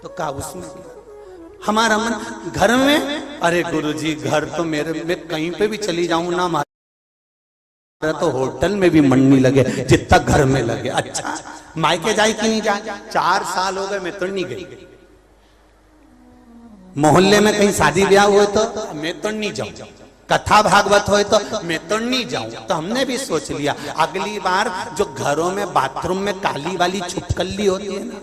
तो कहा उसमें। हमारा मन घर में, अरे गुरुजी घर तो मेरे में कहीं पे भी चली जाऊं ना, तो होटल में भी मन नहीं लगे जितना घर में लगे। अच्छा, मायके जाए कि नहीं जाए? 4 साल हो गए, मैं तो नहीं गई। मोहल्ले में कहीं शादी ब्याह हुए तो मैं तो नहीं जाऊं, कथा भागवत हो तो मैं तो नहीं जाऊं। तो हमने भी सोच लिया अगली बार जो घरों में बाथरूम में काली वाली छुपकली होती है ना,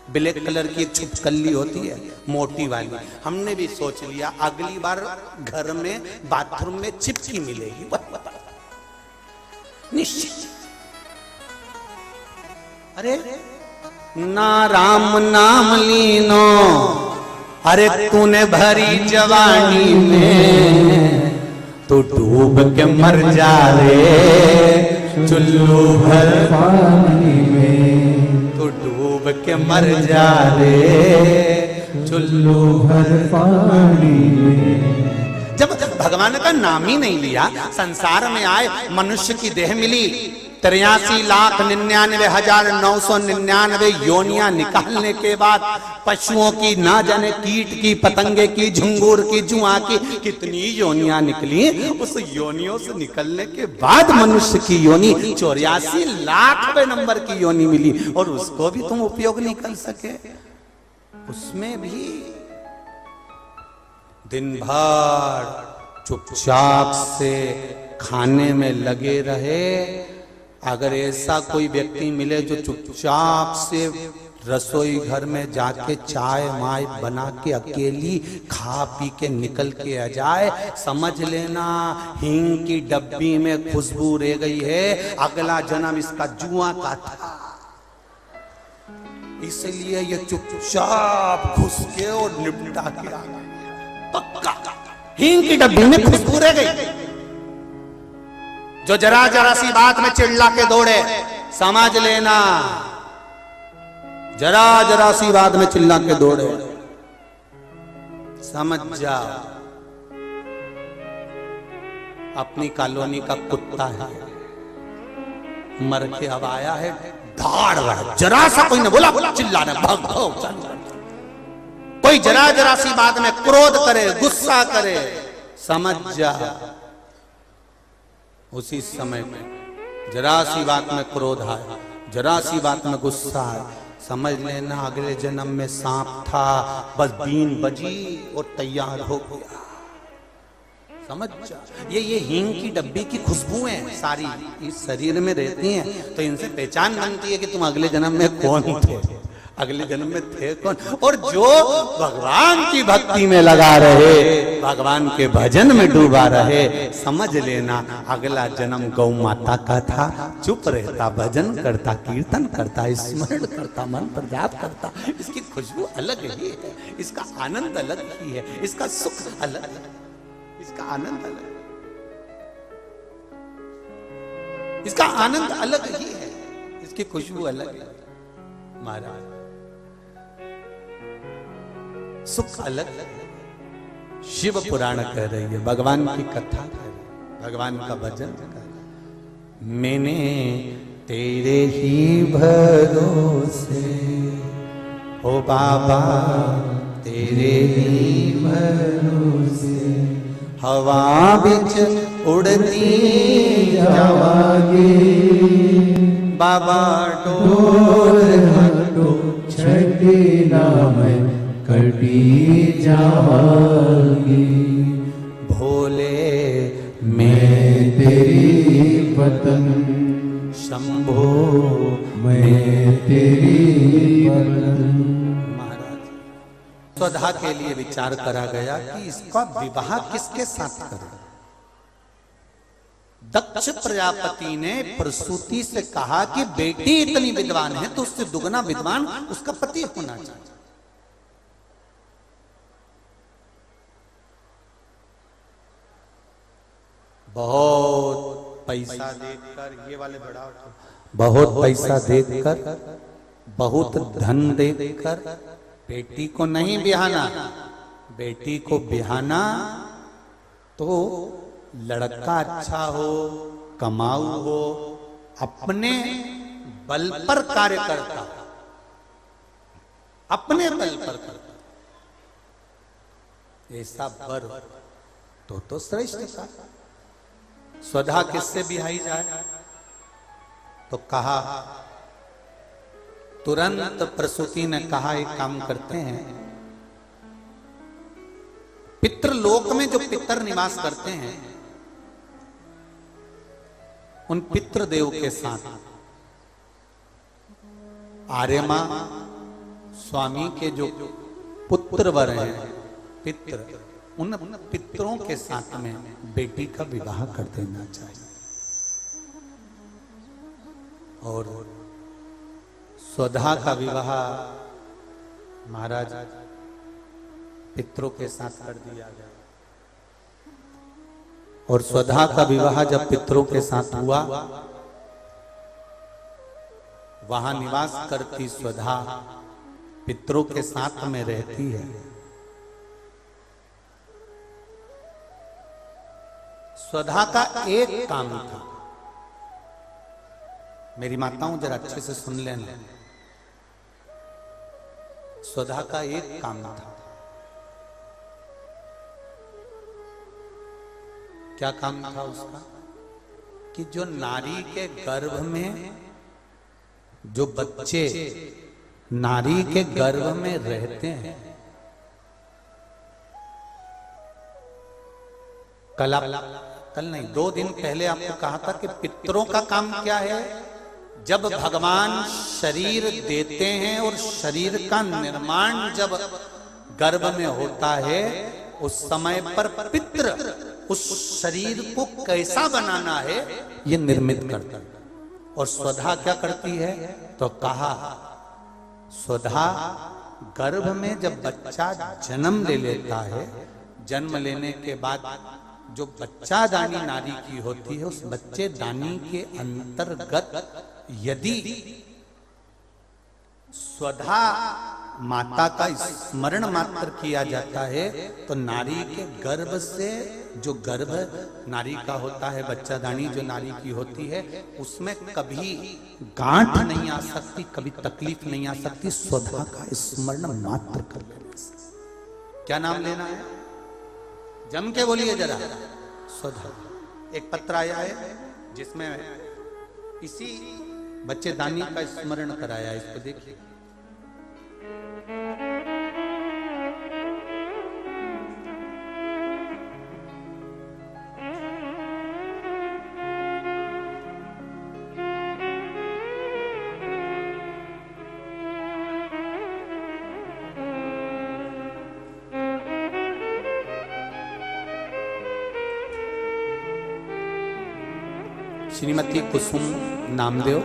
ब्लैक कलर की एक छुपकली होती है मोटी वाली, हमने भी सोच लिया अगली बार घर में बाथरूम में चिपकी मिलेगी, निश्चित। अरे ना राम नाम लीनो, अरे तूने भरी जवानी में, तो डूब के मर जा रे चुल्लू भर पानी में, तो डूब डूब के मर जा रे चुल्लू भर पानी में। जब भगवान का नाम ही नहीं लिया, संसार में आए, मनुष्य की देह मिली, 83,99,999 योनियां निकालने के बाद पशुओं की, ना जाने कीट की, पतंगे की, झुंगूर की, जुआ की, कितनी योनियां निकली। उस योनियों से निकलने के बाद मनुष्य की योनि 84,00,000वें नंबर की योनि मिली, और उसको भी तुम उपयोग नहीं कर सके। उसमें भी दिन भर चुपचाप से खाने में लगे रहे। अगर ऐसा कोई व्यक्ति मिले जो चुपचाप से रसोई घर में जाके चाय माय बना के अकेली खा पी के निकल के आ जाए, समझ लेना हींग की डब्बी में खुशबू रह गई है, अगला जन्म इसका जुआ का था। इसलिए ये चुपचाप घुस के और निपटा के आ गया। पक्का हींग की डब्बी में खुशबू रह गई। जो जरा जरा सी बात में चिल्ला के दौड़े, समझ लेना जरा जरा सी बात में चिल्ला के दौड़े, समझ जा अपनी कॉलोनी का कुत्ता है, मर के अब आया है, धाड़ गड़, जरा सा कोई ने बोला चिल्लाना भाग भाग। कोई जरा जरा सी बात में क्रोध करे, गुस्सा करे, समझ जा उसी समय में जरा सी बात में क्रोध आए, जरा सी बात में गुस्सा आए, समझ लेना अगले जन्म में सांप था, बस बीन बजी और तैयार हो गया। समझ जा, ये हींग की डब्बी की खुशबुएं सारी इस शरीर में रहती हैं, तो इनसे पहचान बनती है कि तुम अगले जन्म में कौन थे, अगले जन्म में थे कौन। और जो भगवान की भक्ति में लगा रहे, भगवान के भजन में डूबा रहे, समझ लेना अगला जन्म गौ माता का था, चुप रहता, भजन करता, कीर्तन करता, स्मरण करता, मन पर जाप करता। इसकी खुशबू अलग ही है, इसका आनंद अलग ही है, इसका सुख अलग है, इसका आनंद अलग, इसका आनंद अलग ही है, इसकी खुशबू अलग है। महाराज सुख अलग। शिव पुराण कह रही है, भगवान की कथा कह रही है, भगवान का भजन कर रही है। मैंने तेरे ही भरोसे ओ बाबा, तेरे ही भरोसे हवा बिच उड़ती जावांगी, बाबा डोर हटो छठी नाम कटी जावांगी, भोले मैं तेरी पतंग, शंभो मैं तेरी पतंग। महाराज स्वधा के लिए विचार करा गया कि इसका विवाह किसके साथ करें। दक्ष प्रजापति ने प्रसूति से कहा कि बेटी इतनी विद्वान है तो उससे दुगना विद्वान उसका पति होना चाहिए। बहुत पैसा देकर, ये वाले बड़ा उठो, बहुत पैसा देकर, बहुत धन देकर बेटी को नहीं बिहाना, बेटी को बिहाना तो लड़का अच्छा हो, कमाऊ हो, अपने बल पर कार्य करता, अपने बल पर करता, ऐसा वर तो श्रेष्ठ था। स्वधा किससे बिहाई जाए तो कहा, तुरंत प्रसूति ने कहा एक काम करते हैं, पितृलोक में जो पितर निवास करते हैं उन पितृदेव के साथ आर्यमा स्वामी के जो पुत्र वर हैं पितृ, उन पितरों के साथ में बेटी का विवाह कर देना चाहिए। और स्वधा का विवाह महाराज पितरों के साथ कर दिया गया। और स्वधा का विवाह जब पितरों के साथ हुआ, वहां निवास करती स्वधा पितरों के साथ में रहती है। स्वधा का एक काम था, मेरी माताओं जरा अच्छे से सुन लेना, स्वधा का एक काम था। क्या काम था उसका? कि जो नारी के गर्भ में जो बच्चे नारी के गर्भ में रहते हैं, कल नहीं 2 दिन पहले आपको कहा था कि पितरों का काम क्या है? जब भगवान शरीर देते हैं और शरीर का निर्माण जब गर्भ में होता है, उस समय पर पितृ उस शरीर को कैसा बनाना है ये निर्मित करता है। और स्वधा क्या करती है? तो कहा स्वधा गर्भ में जब बच्चा जन्म ले लेता है, जन्म लेने के बाद जो बच्चा दानी नारी की होती है, उस बच्चे दानी के अंतर्गत यदि स्वधा माता का स्मरण मात्र किया जाता है, तो नारी के गर्भ से जो गर्भ नारी का होता है, बच्चा दानी जो नारी की होती है, उसमें कभी गांठ नहीं आ सकती, कभी तकलीफ नहीं आ सकती, स्वधा का स्मरण मात्र कर लेने से। क्या नाम लेना है? जम के बोलिए जरा, स्वधा। एक पत्र आया है जिसमें इसी बच्चे दानी का स्मरण कराया है, इसको देखिए। श्रीमती कुसुम नामदेव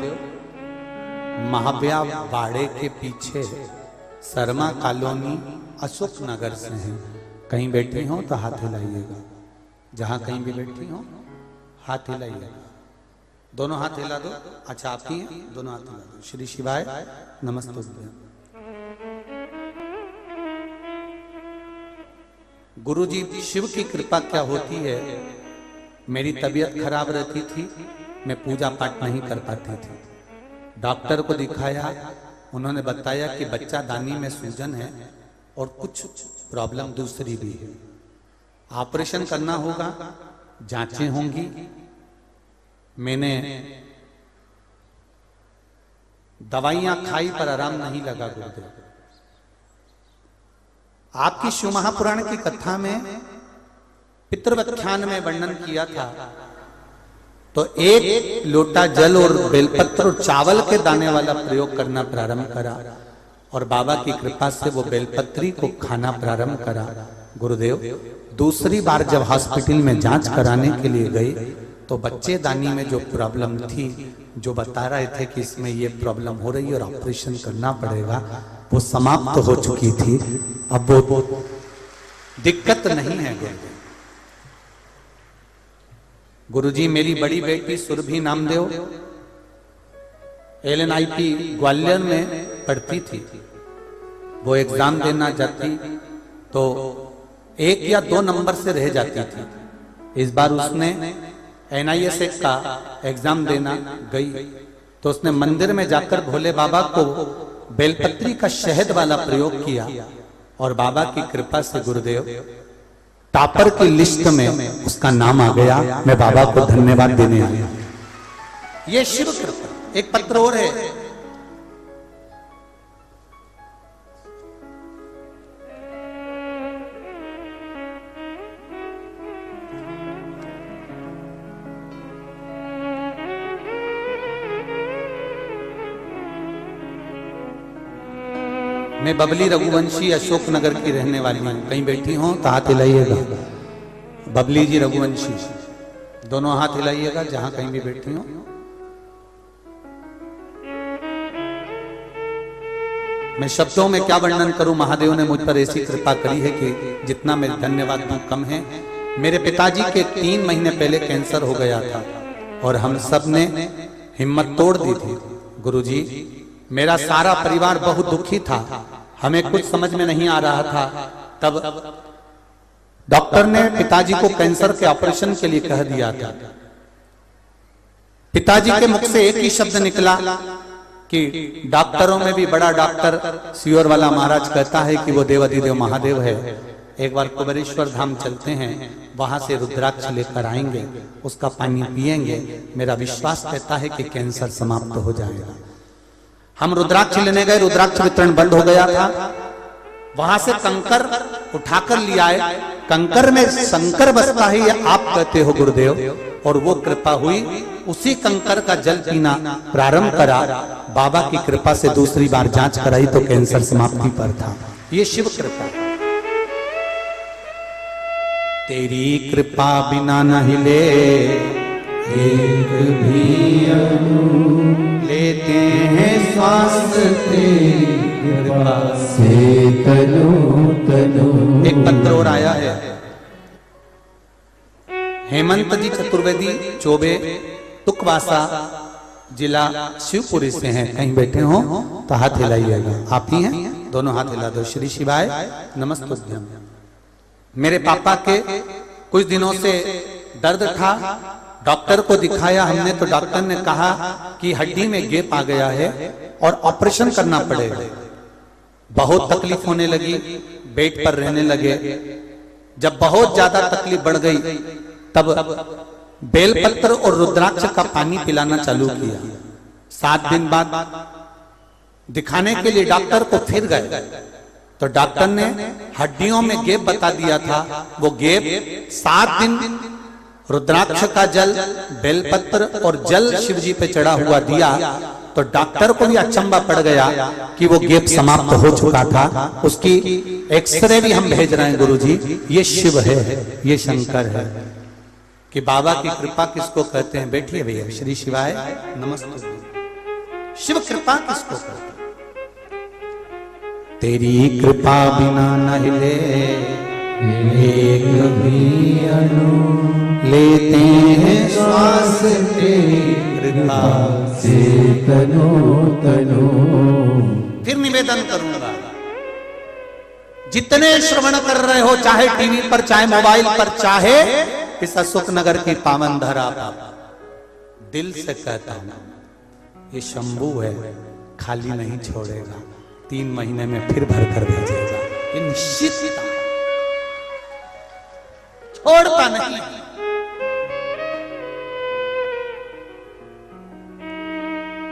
महाव्या बाड़े के पीछे शर्मा कॉलोनी अशोक नगर से हैं। कहीं बैठी हो तो हाथ हिलाइएगा, जहां कहीं भी बैठी हो हाथ हिलाइएगा, दोनों हाथ हिला दो। अच्छा आप ही हैं, दोनों हाथ हिला दो। श्री शिवाय नमस्ते। गुरु जी शिव की कृपा क्या होती है, मेरी तबीयत खराब रहती थी, मैं पूजा पाठ नहीं कर पाती थी। डॉक्टर को दिखाया, उन्होंने बताया कि बच्चा दानी में सूजन है और कुछ प्रॉब्लम दूसरी भी है, ऑपरेशन करना होगा, जांचें होंगी। मैंने दवाइयां खाई पर आराम नहीं लगा। गुरुदेव आपकी शिव महापुराण की कथा में पितृव्याख्यान में वर्णन किया था, तो एक लोटा जल और बेलपत्र और चावल के दाने वाला प्रयोग करना प्रारंभ करा और बाबा की कृपा से वो बेलपत्री को खाना प्रारंभ करा। गुरुदेव दूसरी बार जब हॉस्पिटल में जांच कराने के लिए गए, तो बच्चे दानी में जो प्रॉब्लम थी, जो बता रहे थे कि इसमें ये प्रॉब्लम हो रही है और ऑपरेशन करना पड़ेगा, वो समाप्त हो चुकी थी। अब वो दिक्कत नहीं है। गुरुजी मेरी बड़ी बेटी सुरभि नामदेव LNIP ग्वालियर में पढ़ती थी। वो एग्जाम देना जाती तो 1 या 2 नंबर से रह जाती थी। इस बार उसने NISX का एग्जाम देना गई, तो उसने मंदिर में जाकर भोले बाबा को बेलपत्री का शहद वाला प्रयोग किया और बाबा की कृपा से गुरुदेव टॉपर की लिस्ट में उसका नाम आ गया। मैं बाबा को धन्यवाद देने आया। ये शिव कृपा। एक पत्र और है, मैं बबली रघुवंशी अशोक नगर की रहने वाली हूं। कहीं बैठी हो तो हाथ हिलाइएगा। बबली जी रघुवंशी, दोनों हाथ हिलाइएगा जहां कहीं भी बैठी हो। मैं शब्दों में क्या वर्णन करूं, महादेव ने मुझ पर ऐसी कृपा करी है कि जितना मैं धन्यवाद दूं कम है। मेरे पिताजी के 3 महीने पहले कैंसर हो गया था और हम सब ने हिम्मत तोड़ दी थी। गुरुजी, मेरा सारा परिवार बहुत दुखी था, हमें कुछ समझ में नहीं आ रहा था। तब डॉक्टर ने पिताजी को कैंसर के ऑपरेशन के लिए कह दिया था। पिताजी के मुख से एक ही शब्द निकला कि डॉक्टरों में भी बड़ा डॉक्टर सियोर वाला महाराज कहता है कि वो देवाधिदेव महादेव है। एक बार कुबेरेश्वर धाम चलते हैं, वहां से रुद्राक्ष लेकर आएंगे, उसका पानी पिएंगे, मेरा विश्वास कहता है कि कैंसर समाप्त हो जाएगा। हम रुद्राक्ष लेने गए, रुद्राक्ष वितरण बंद हो गया था। वहां से कंकर उठाकर लिया आए, कंकर में शंकर बसता है, ये आप कहते हो गुरुदेव, और वो कृपा हुई। उसी कंकर का जल पीना प्रारंभ करा, बाबा की कृपा से दूसरी बार जांच कराई तो कैंसर समाप्ति पर था। ये शिव कृपा। तेरी कृपा बिना नहीं ले एक भी अणु, लेते हैं श्वास तेरी कृपा से तनु तनु। एक पत्र और आया है, हेमंत जी चतुर्वेदी चौबे, तुकवासा जिला शिवपुरी से हैं। कहीं बैठे हो तो हाथ हिलाइएगा। आप ही हैं? दोनों हाथ हिला दो। श्री शिवाय नमस्तुभ्यं। मेरे पापा के कुछ दिनों से दर्द था, डॉक्टर को दिखाया हमने, तो डॉक्टर ने कहा कि हड्डी में गैप आ गया है और ऑपरेशन करना पड़ेगा। बहुत तकलीफ होने लगी, बेड पर रहने लगे। जब बहुत ज्यादा तकलीफ बढ़ गई तब बेलपत्र और रुद्राक्ष का पानी पिलाना चालू किया। 7 दिन बाद दिखाने के लिए डॉक्टर को फिर गए, तो डॉक्टर ने हड्डियों में गैप बता दिया था। वो गैप 7 दिन रुद्राक्ष का जल, बेलपत्र और जल शिवजी पे चढ़ा हुआ दिया, तो डॉक्टर को भी अचंबा पड़ गया कि वो गैप समाप्त हो चुका था। उसकी एक्सरे भी हम भेज रहे हैं गुरुजी। ये शिव है, ये शंकर है। कि बाबा की कृपा किसको कहते हैं? बैठिए भैया। श्री शिवाय नमस्ते। शिव कृपा किसको कहते हैं? तेरी कृपा बिना नहीं ले एक भी अणु, लेते हैं श्वास तेरी कृपा से तनु तनु। फिर निवेदन करूंगा, जितने श्रवण कर रहे हो, चाहे टीवी पर, चाहे मोबाइल पर, चाहे इस अशोक नगर की पावन धरा पर, दिल से कहता हूं, ये शंभू है, खाली नहीं छोड़ेगा। 3 महीने में फिर भर कर भेजेगा। ये निश्चित छोड़ता नहीं।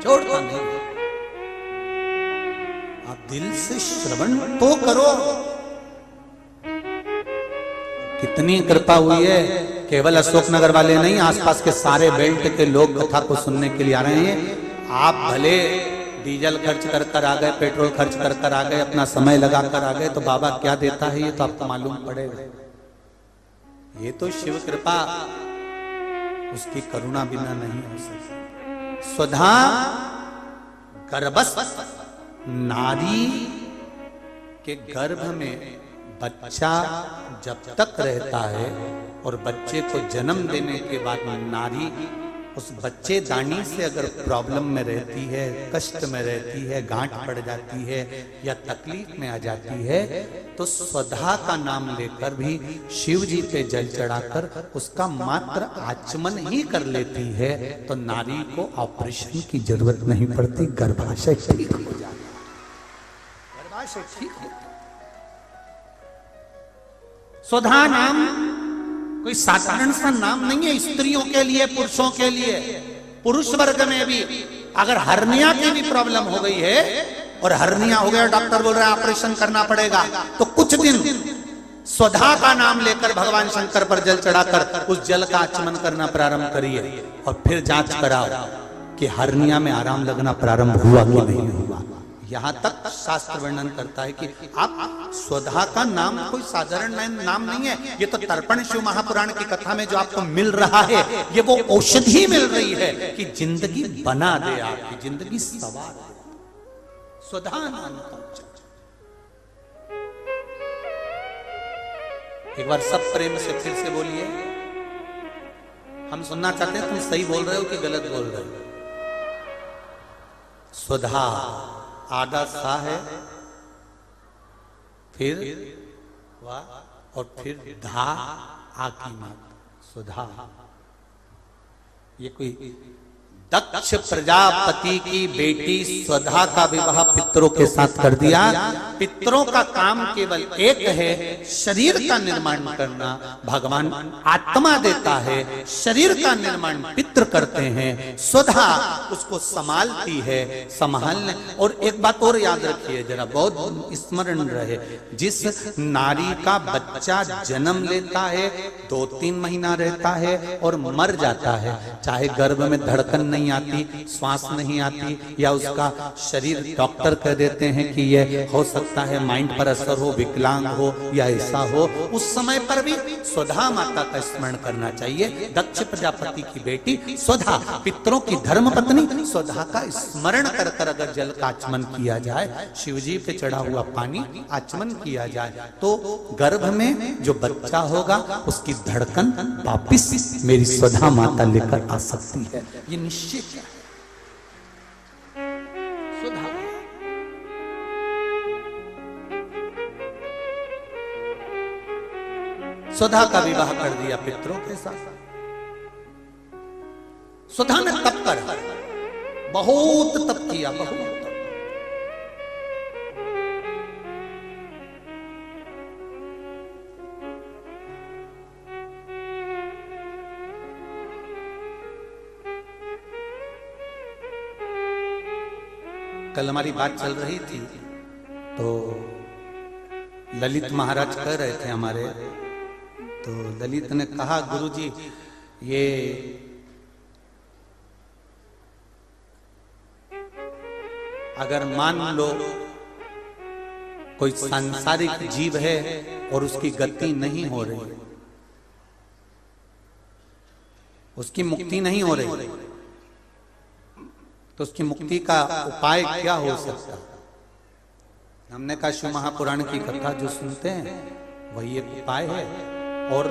छोड़ता नहीं। आप दिल से श्रवण तो करो। कितनी कृपा हुई है। केवल अशोक नगर वाले नहीं, आसपास के सारे बेल्ट के लोग कथा को सुनने के लिए आ रहे हैं। आप भले डीजल खर्च कर कर आ गए, पेट्रोल खर्च कर कर आ गए, अपना समय लगा कर आ गए, तो बाबा क्या देता है ये तो आपको मालूम पड़ेगा। ये तो शिव कृपा, उसकी करुणा बिना नहीं हो सकती। स्वधा गर्भस्थ नारी के गर्भ में बच्चा जब तक रहता है और बच्चे को जन्म देने के बाद नारी उस बच्चे दानी से अगर प्रॉब्लम में रहती है, कष्ट में रहती है, गांठ पड़ जाती है या तकलीफ में आ जाती है, तो स्वधा का नाम लेकर भी शिव जी पे जल चढ़ाकर उसका मात्र आचमन ही कर लेती है, तो नारी को ऑपरेशन की जरूरत नहीं पड़ती, गर्भाशय ठीक हो जाता है। गर्भाशय ठीक हो। स्वधा नाम कोई साधारण सा नाम नहीं है, स्त्रियों के लिए, पुरुषों के लिए। पुरुष वर्ग में भी अगर हर्निया की भी प्रॉब्लम हो गई है और हर्निया हो गया, डॉक्टर बोल रहा है ऑपरेशन करना पड़ेगा, तो कुछ दिन स्वधा का नाम लेकर भगवान शंकर पर जल चढ़ाकर उस जल का आचमन करना प्रारंभ करिए और फिर जांच कराओ कि हर्निया में आराम लगना प्रारंभ हुआ कि नहीं हुआ। यहां तक शास्त्र वर्णन करता है कि आप स्वधा का नाम कोई साधारण नाम नहीं है। ये तो तर्पण शिव महापुराण की कथा में जो आपको मिल रहा है, ये वो औषधि मिल रही है कि जिंदगी बना दे, आपकी जिंदगी सवार दे। स्वधा नाम का एक बार सब प्रेम से फिर से बोलिए। हम सुनना चाहते हैं तुम सही बोल रहे हो कि गलत बोल रहे हो। सुधा आधा सा है, फिर वाह और फिर धा आ की मात्रा सुधा। ये कोई दक्ष प्रजापति की बेटी स्वधा का विवाह पितरों के साथ कर दिया। पितरों का काम केवल एक है, शरीर का निर्माण करना। भगवान आत्मा देता है, शरीर का निर्माण पितृ करते हैं, स्वधा उसको संभालती है, संभालने। और एक बात और याद रखिए जरा, बहुत स्मरण रहे, जिस नारी का बच्चा जन्म लेता है 2-3 महीना रहता है और मर जाता है, चाहे गर्भ में धड़कन नहीं आती, श्वास नहीं आती, या उसका शरीर डॉक्टर कह देते हैं कि ये हो सकता है माइंड पर असर हो, विकलांग हो या ऐसा हो, उस समय पर भी स्वधा माता का स्मरण करना चाहिए। दक्ष प्रजापति की बेटी स्वधा, पितरों की धर्म पत्नी स्वधा का स्मरण कर कर अगर जल का आचमन किया जाए, शिवजी पे चढ़ा हुआ पानी आचमन किया जाए, तो गर्भ में जो बच्चा होगा उसकी धड़कन वापिस मेरी स्वधा माता लेकर आ सकती है। ये निश्चित है। स्वधा स्वधा का विवाह कर दिया पितरों के साथ। स्वधा ने तप कर बहुत तप किया, बहुत तप। कल हमारी बात चल रही थी तो ललित महाराज कह रहे थे हमारे, तो ललित ने कहा गुरुजी ये अगर मान लो कोई सांसारिक जीव है और उसकी गति नहीं हो रही, उसकी मुक्ति नहीं हो रही, तो उसकी मुक्ति का उपाय क्या हो सकता? हमने कहा शिव महापुराण की कथा जो सुनते हैं वही एक उपाय है। और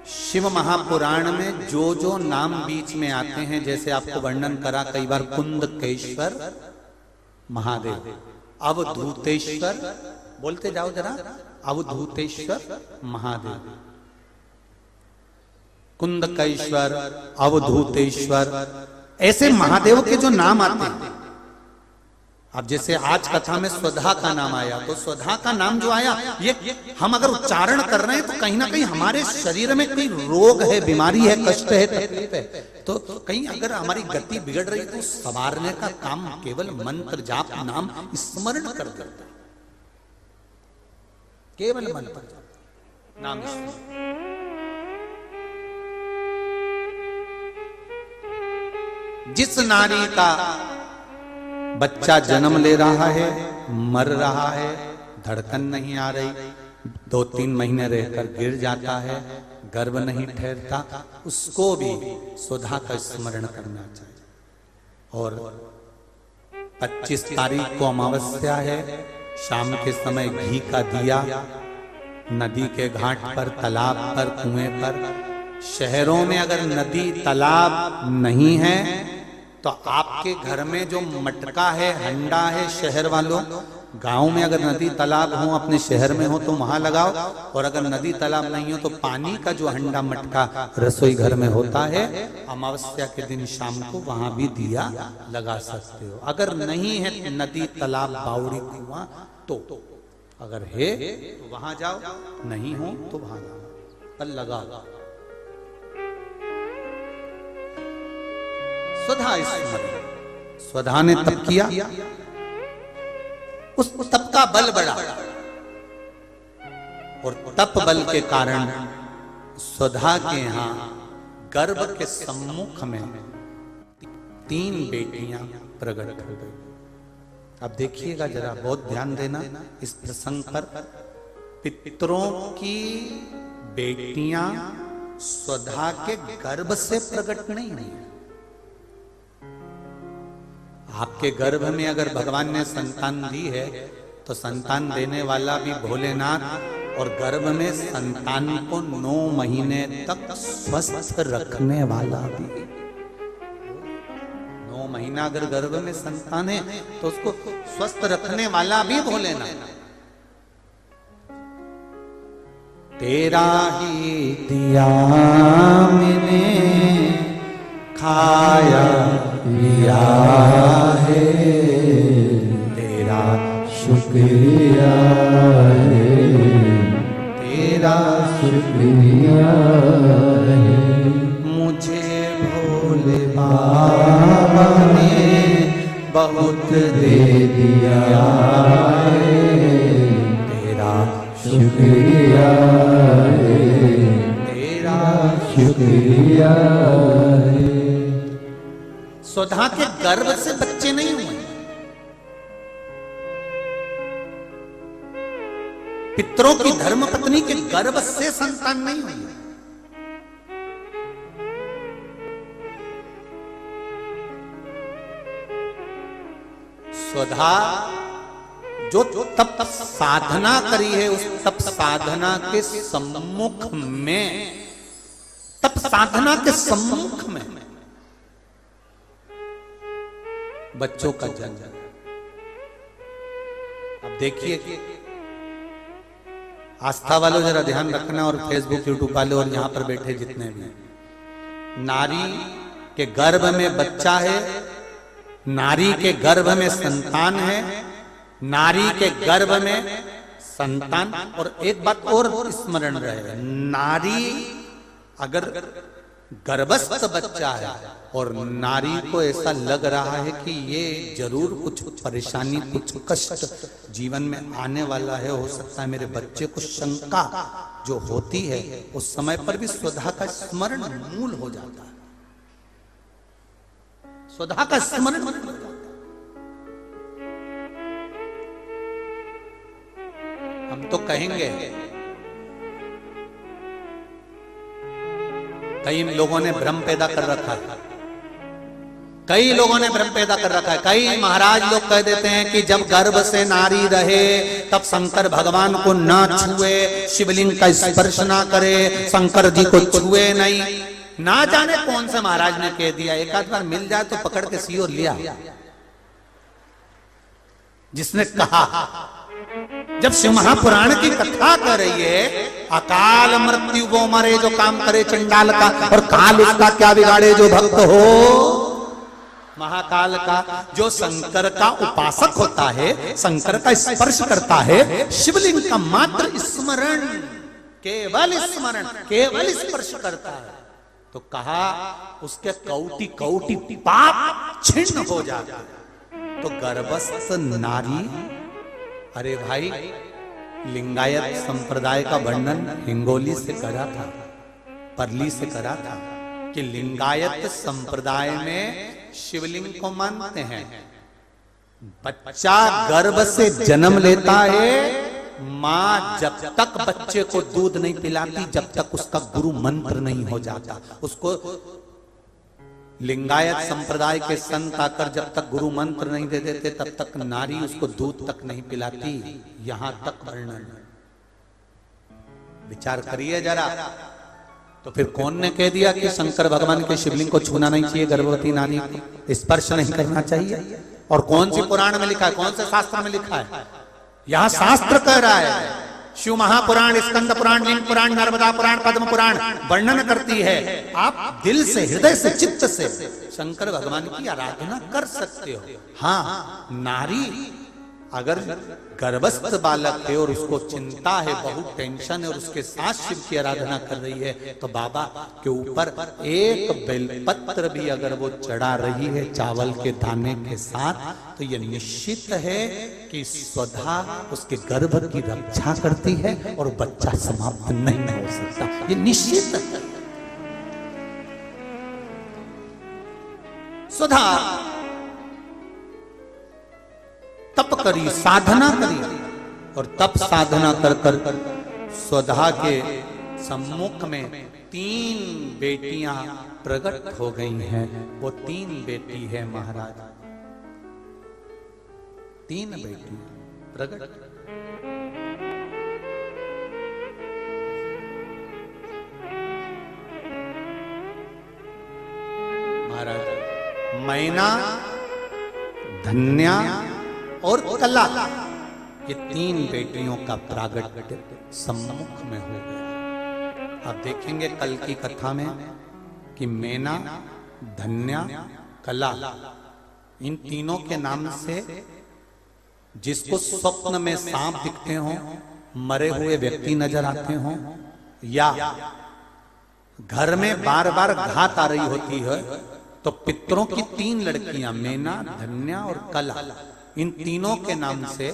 शिव महापुराण में जो जो नाम बीच में आते हैं, जैसे आपको वर्णन करा कई बार, कुंदकेश्वर महादेव, अवधूतेश्वर, बोलते जाओ जरा, अवधूतेश्वर महादेव, कुंदकेश्वर, अवधूतेश्वर, ऐसे महादेव के जो नाम आते हैं। अब जैसे आज कथा में स्वधा का नाम आया, तो स्वधा का नाम जो आया, ये हम अगर उच्चारण कर रहे हैं तो कहीं ना कहीं हमारे शरीर में कोई रोग है, बीमारी है, कष्ट है, तकलीफ है, तो कहीं अगर हमारी गति बिगड़ रही है तो संवारने का काम केवल मंत्र जाप नाम स्मरण कर देता है। केवल मंत्र जाप नाम स्मरण। जिस नारी का बच्चा जन्म ले रहा है, मर रहा है, धड़कन नहीं आ रही, 2-3 महीने रहकर गिर जाता है, गर्भ नहीं ठहरता, उसको भी स्वधा का स्मरण करना चाहिए। और 25 तारीख को अमावस्या है, शाम के समय घी का दिया नदी के घाट पर, तालाब पर, कुएं पर। शहरों में अगर नदी तालाब नहीं है तो आपके घर में जो मटका है, हंडा है, शहर वालों, गांव में अगर नदी तालाब हो, अपने शहर में हो तो वहां लगाओ। और अगर नदी तालाब नहीं हो तो पानी का जो हंडा मटका रसोई घर में होता है, अमावस्या के दिन शाम को वहां भी दिया लगा सकते हो। अगर नहीं है नदी तालाब बावड़ी कुआं तो अगर है तो वहां जाओ, नहीं हो तो वहां जाओ, पर लगाओ। स्वधा स्मरण, स्वधा ने तप किया, उस तप का बल बढ़ा, और तप बल के कारण स्वधा के यहां गर्भ के सम्मुख में 3 बेटियां प्रकट हो गई। अब देखिएगा जरा, बहुत ध्यान देना इस प्रसंग पर। पितरों की बेटियां स्वधा के गर्भ से प्रकट नहीं हुई। आपके गर्भ में अगर भगवान ने संतान दी है तो संतान देने वाला भी भोलेनाथ, और गर्भ में संतान को 9 महीने तक स्वस्थ रखने वाला भी। 9 महीना अगर गर्भ में संतान है तो उसको स्वस्थ रखने वाला भी भोलेनाथ। तेरा ही दिया मैंने खाया पिया है, तेरा शुक्रिया है, तेरा शुक्रिया है। मुझे भोले बाबा ने बहुत दे दिया है, तेरा शुक्रिया है, तेरा शुक्रिया है। सुधा के गर्भ से बच्चे नहीं हुए, पितरों की धर्म पत्नी के गर्भ से संतान नहीं हुई। सुधा जो तप साधना करी है, उस तप साधना के सम्मुख में, तप साधना के सम्मुख में बच्चों का जन्म। अब देखिए, आस्था वालों जरा ध्यान रखना, और फेसबुक यूट्यूब वाले और यहां पर बैठे जितने भी, नारी के गर्भ में बच्चा है, नारी के गर्भ में संतान है, नारी के गर्भ में संतान। और एक बात और स्मरण रहे, नारी अगर गर्भस्थ बच्चा है और नारी को ऐसा लग रहा है कि ये जरूर कुछ परेशानी, कुछ कष्ट जीवन में आने वाला है, हो सकता है मेरे बच्चे को, शंका जो होती है उस समय पर भी सुधा का स्मरण मूल हो जाता है, सुधा का स्मरण मूल हो जाता है। हम तो कहेंगे, कई लोगों ने भ्रम पैदा कर रखा है, कई लोगों ने भ्रम पैदा कर रखा है। कई महाराज लोग कह देते हैं कि जब गर्भ से नारी रहे तब शंकर भगवान को ना छुए, शिवलिंग का स्पर्श ना करे, शंकर जी को छुए नहीं। ना जाने कौन से महाराज ने कह दिया, एक आध बार मिल जाए तो पकड़ के सी और लिया, जिसने कहा। जब शिव महापुराण की कथा कर रही है, अकाल मृत्यु वो मरे जो काम करे चंडाल का, और काल उसका क्या बिगाड़े जो भक्त हो महाकाल का। जो शंकर का उपासक होता है, शंकर का स्पर्श करता है, शिवलिंग का मात्र स्मरण, केवल स्मरण, केवल स्पर्श करता है, तो कहा उसके कौटि कौटि पाप छिन्न हो जाता। तो गर्भस्थ नारी, अरे भाई, लिंगायत संप्रदाय का वर्णन हिंगोली से करा था, परली से करा था, कि लिंगायत संप्रदाय में शिवलिंग को मानते हैं। बच्चा गर्भ से जन्म लेता है, मां जब तक बच्चे को दूध नहीं पिलाती, जब तक उसका गुरु मंत्र नहीं हो जाता। उसको लिंगायत संप्रदाय के संत आकर जब तक गुरु मंत्र नहीं दे देते, तब तक नारी उसको दूध तक नहीं पिलाती। यहां तक वर्णन, विचार करिए जरा। तो फिर कौन ने कह दिया कि शंकर भगवान के शिवलिंग को छूना नहीं चाहिए, गर्भवती नारी को स्पर्श नहीं करना चाहिए? और कौन सी पुराण में लिखा है, कौन से शास्त्र में लिखा है? यहां शास्त्र कह रहा है, शिव महापुराण, स्कंद पुराण, लिंग पुराण, नर्मदा पुराण, पद्म पुराण वर्णन करती है। आप दिल से, हृदय से, चित्त से शंकर भगवान की आराधना कर सकते हो। हाँ, नारी अगर गर्भस्थ बालक है और उसको चिंता है, बहुत टेंशन है, और उसके साथ शिव की आराधना कर रही है, तो बाबा के ऊपर एक बेलपत्र भी अगर वो चढ़ा रही है चावल के दाने के साथ, तो ये निश्चित है कि स्वधा उसके गर्भ की रक्षा करती है और बच्चा समाप्त नहीं हो सकता, ये निश्चित है। स्वधा तप करी, साधना करी, और तप साधना कर कर स्वधा के सम्मुख में 3 बेटियां प्रकट हो गई हैं। वो 3 बेटी है महाराज, 3 बेटी प्रकट। महाराज मैना, धन्या और कला, ये 3 बेटियों का प्रागट्य सम्मुख में हो गया। अब देखेंगे कल की कथा में कि मैना, धन्या, कला, इन तीनों के नाम से जिसको स्वप्न में सांप दिखते हों, मरे हुए व्यक्ति नजर आते हों, या घर में बार बार घात आ रही होती है, तो पितरों की 3 लड़कियां मैना, धन्या और कला, इन तीनों के नाम से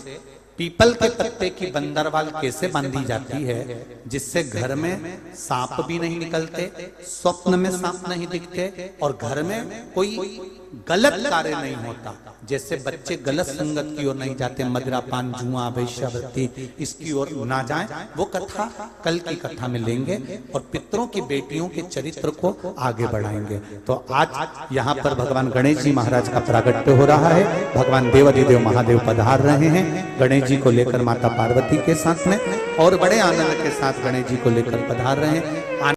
पीपल के पत्ते की बंदरवाल कैसे बांधी जाती है, जिससे घर में सांप भी नहीं निकलते, स्वप्न में सांप नहीं दिखते, और घर में कोई गलत कार्य नहीं होता। जैसे बच्चे गलत संगत की ओर नहीं जाते, मदिरा पान जुआ वैश्यावृत्ति इसकी ओर ना जाएं, वो कथा कल की कथा में लेंगे और पितरों की बेटियों के चरित्र को आगे बढ़ाएंगे। तो आज यहाँ पर भगवान गणेश जी महाराज का प्रागट्य हो रहा है। भगवान देवाधिदेव महादेव पधार रहे हैं गणेश जी को लेकर माता पार्वती के साथ में, और बड़े आनंद के साथ गणेश जी को लेकर पधार रहे हैं।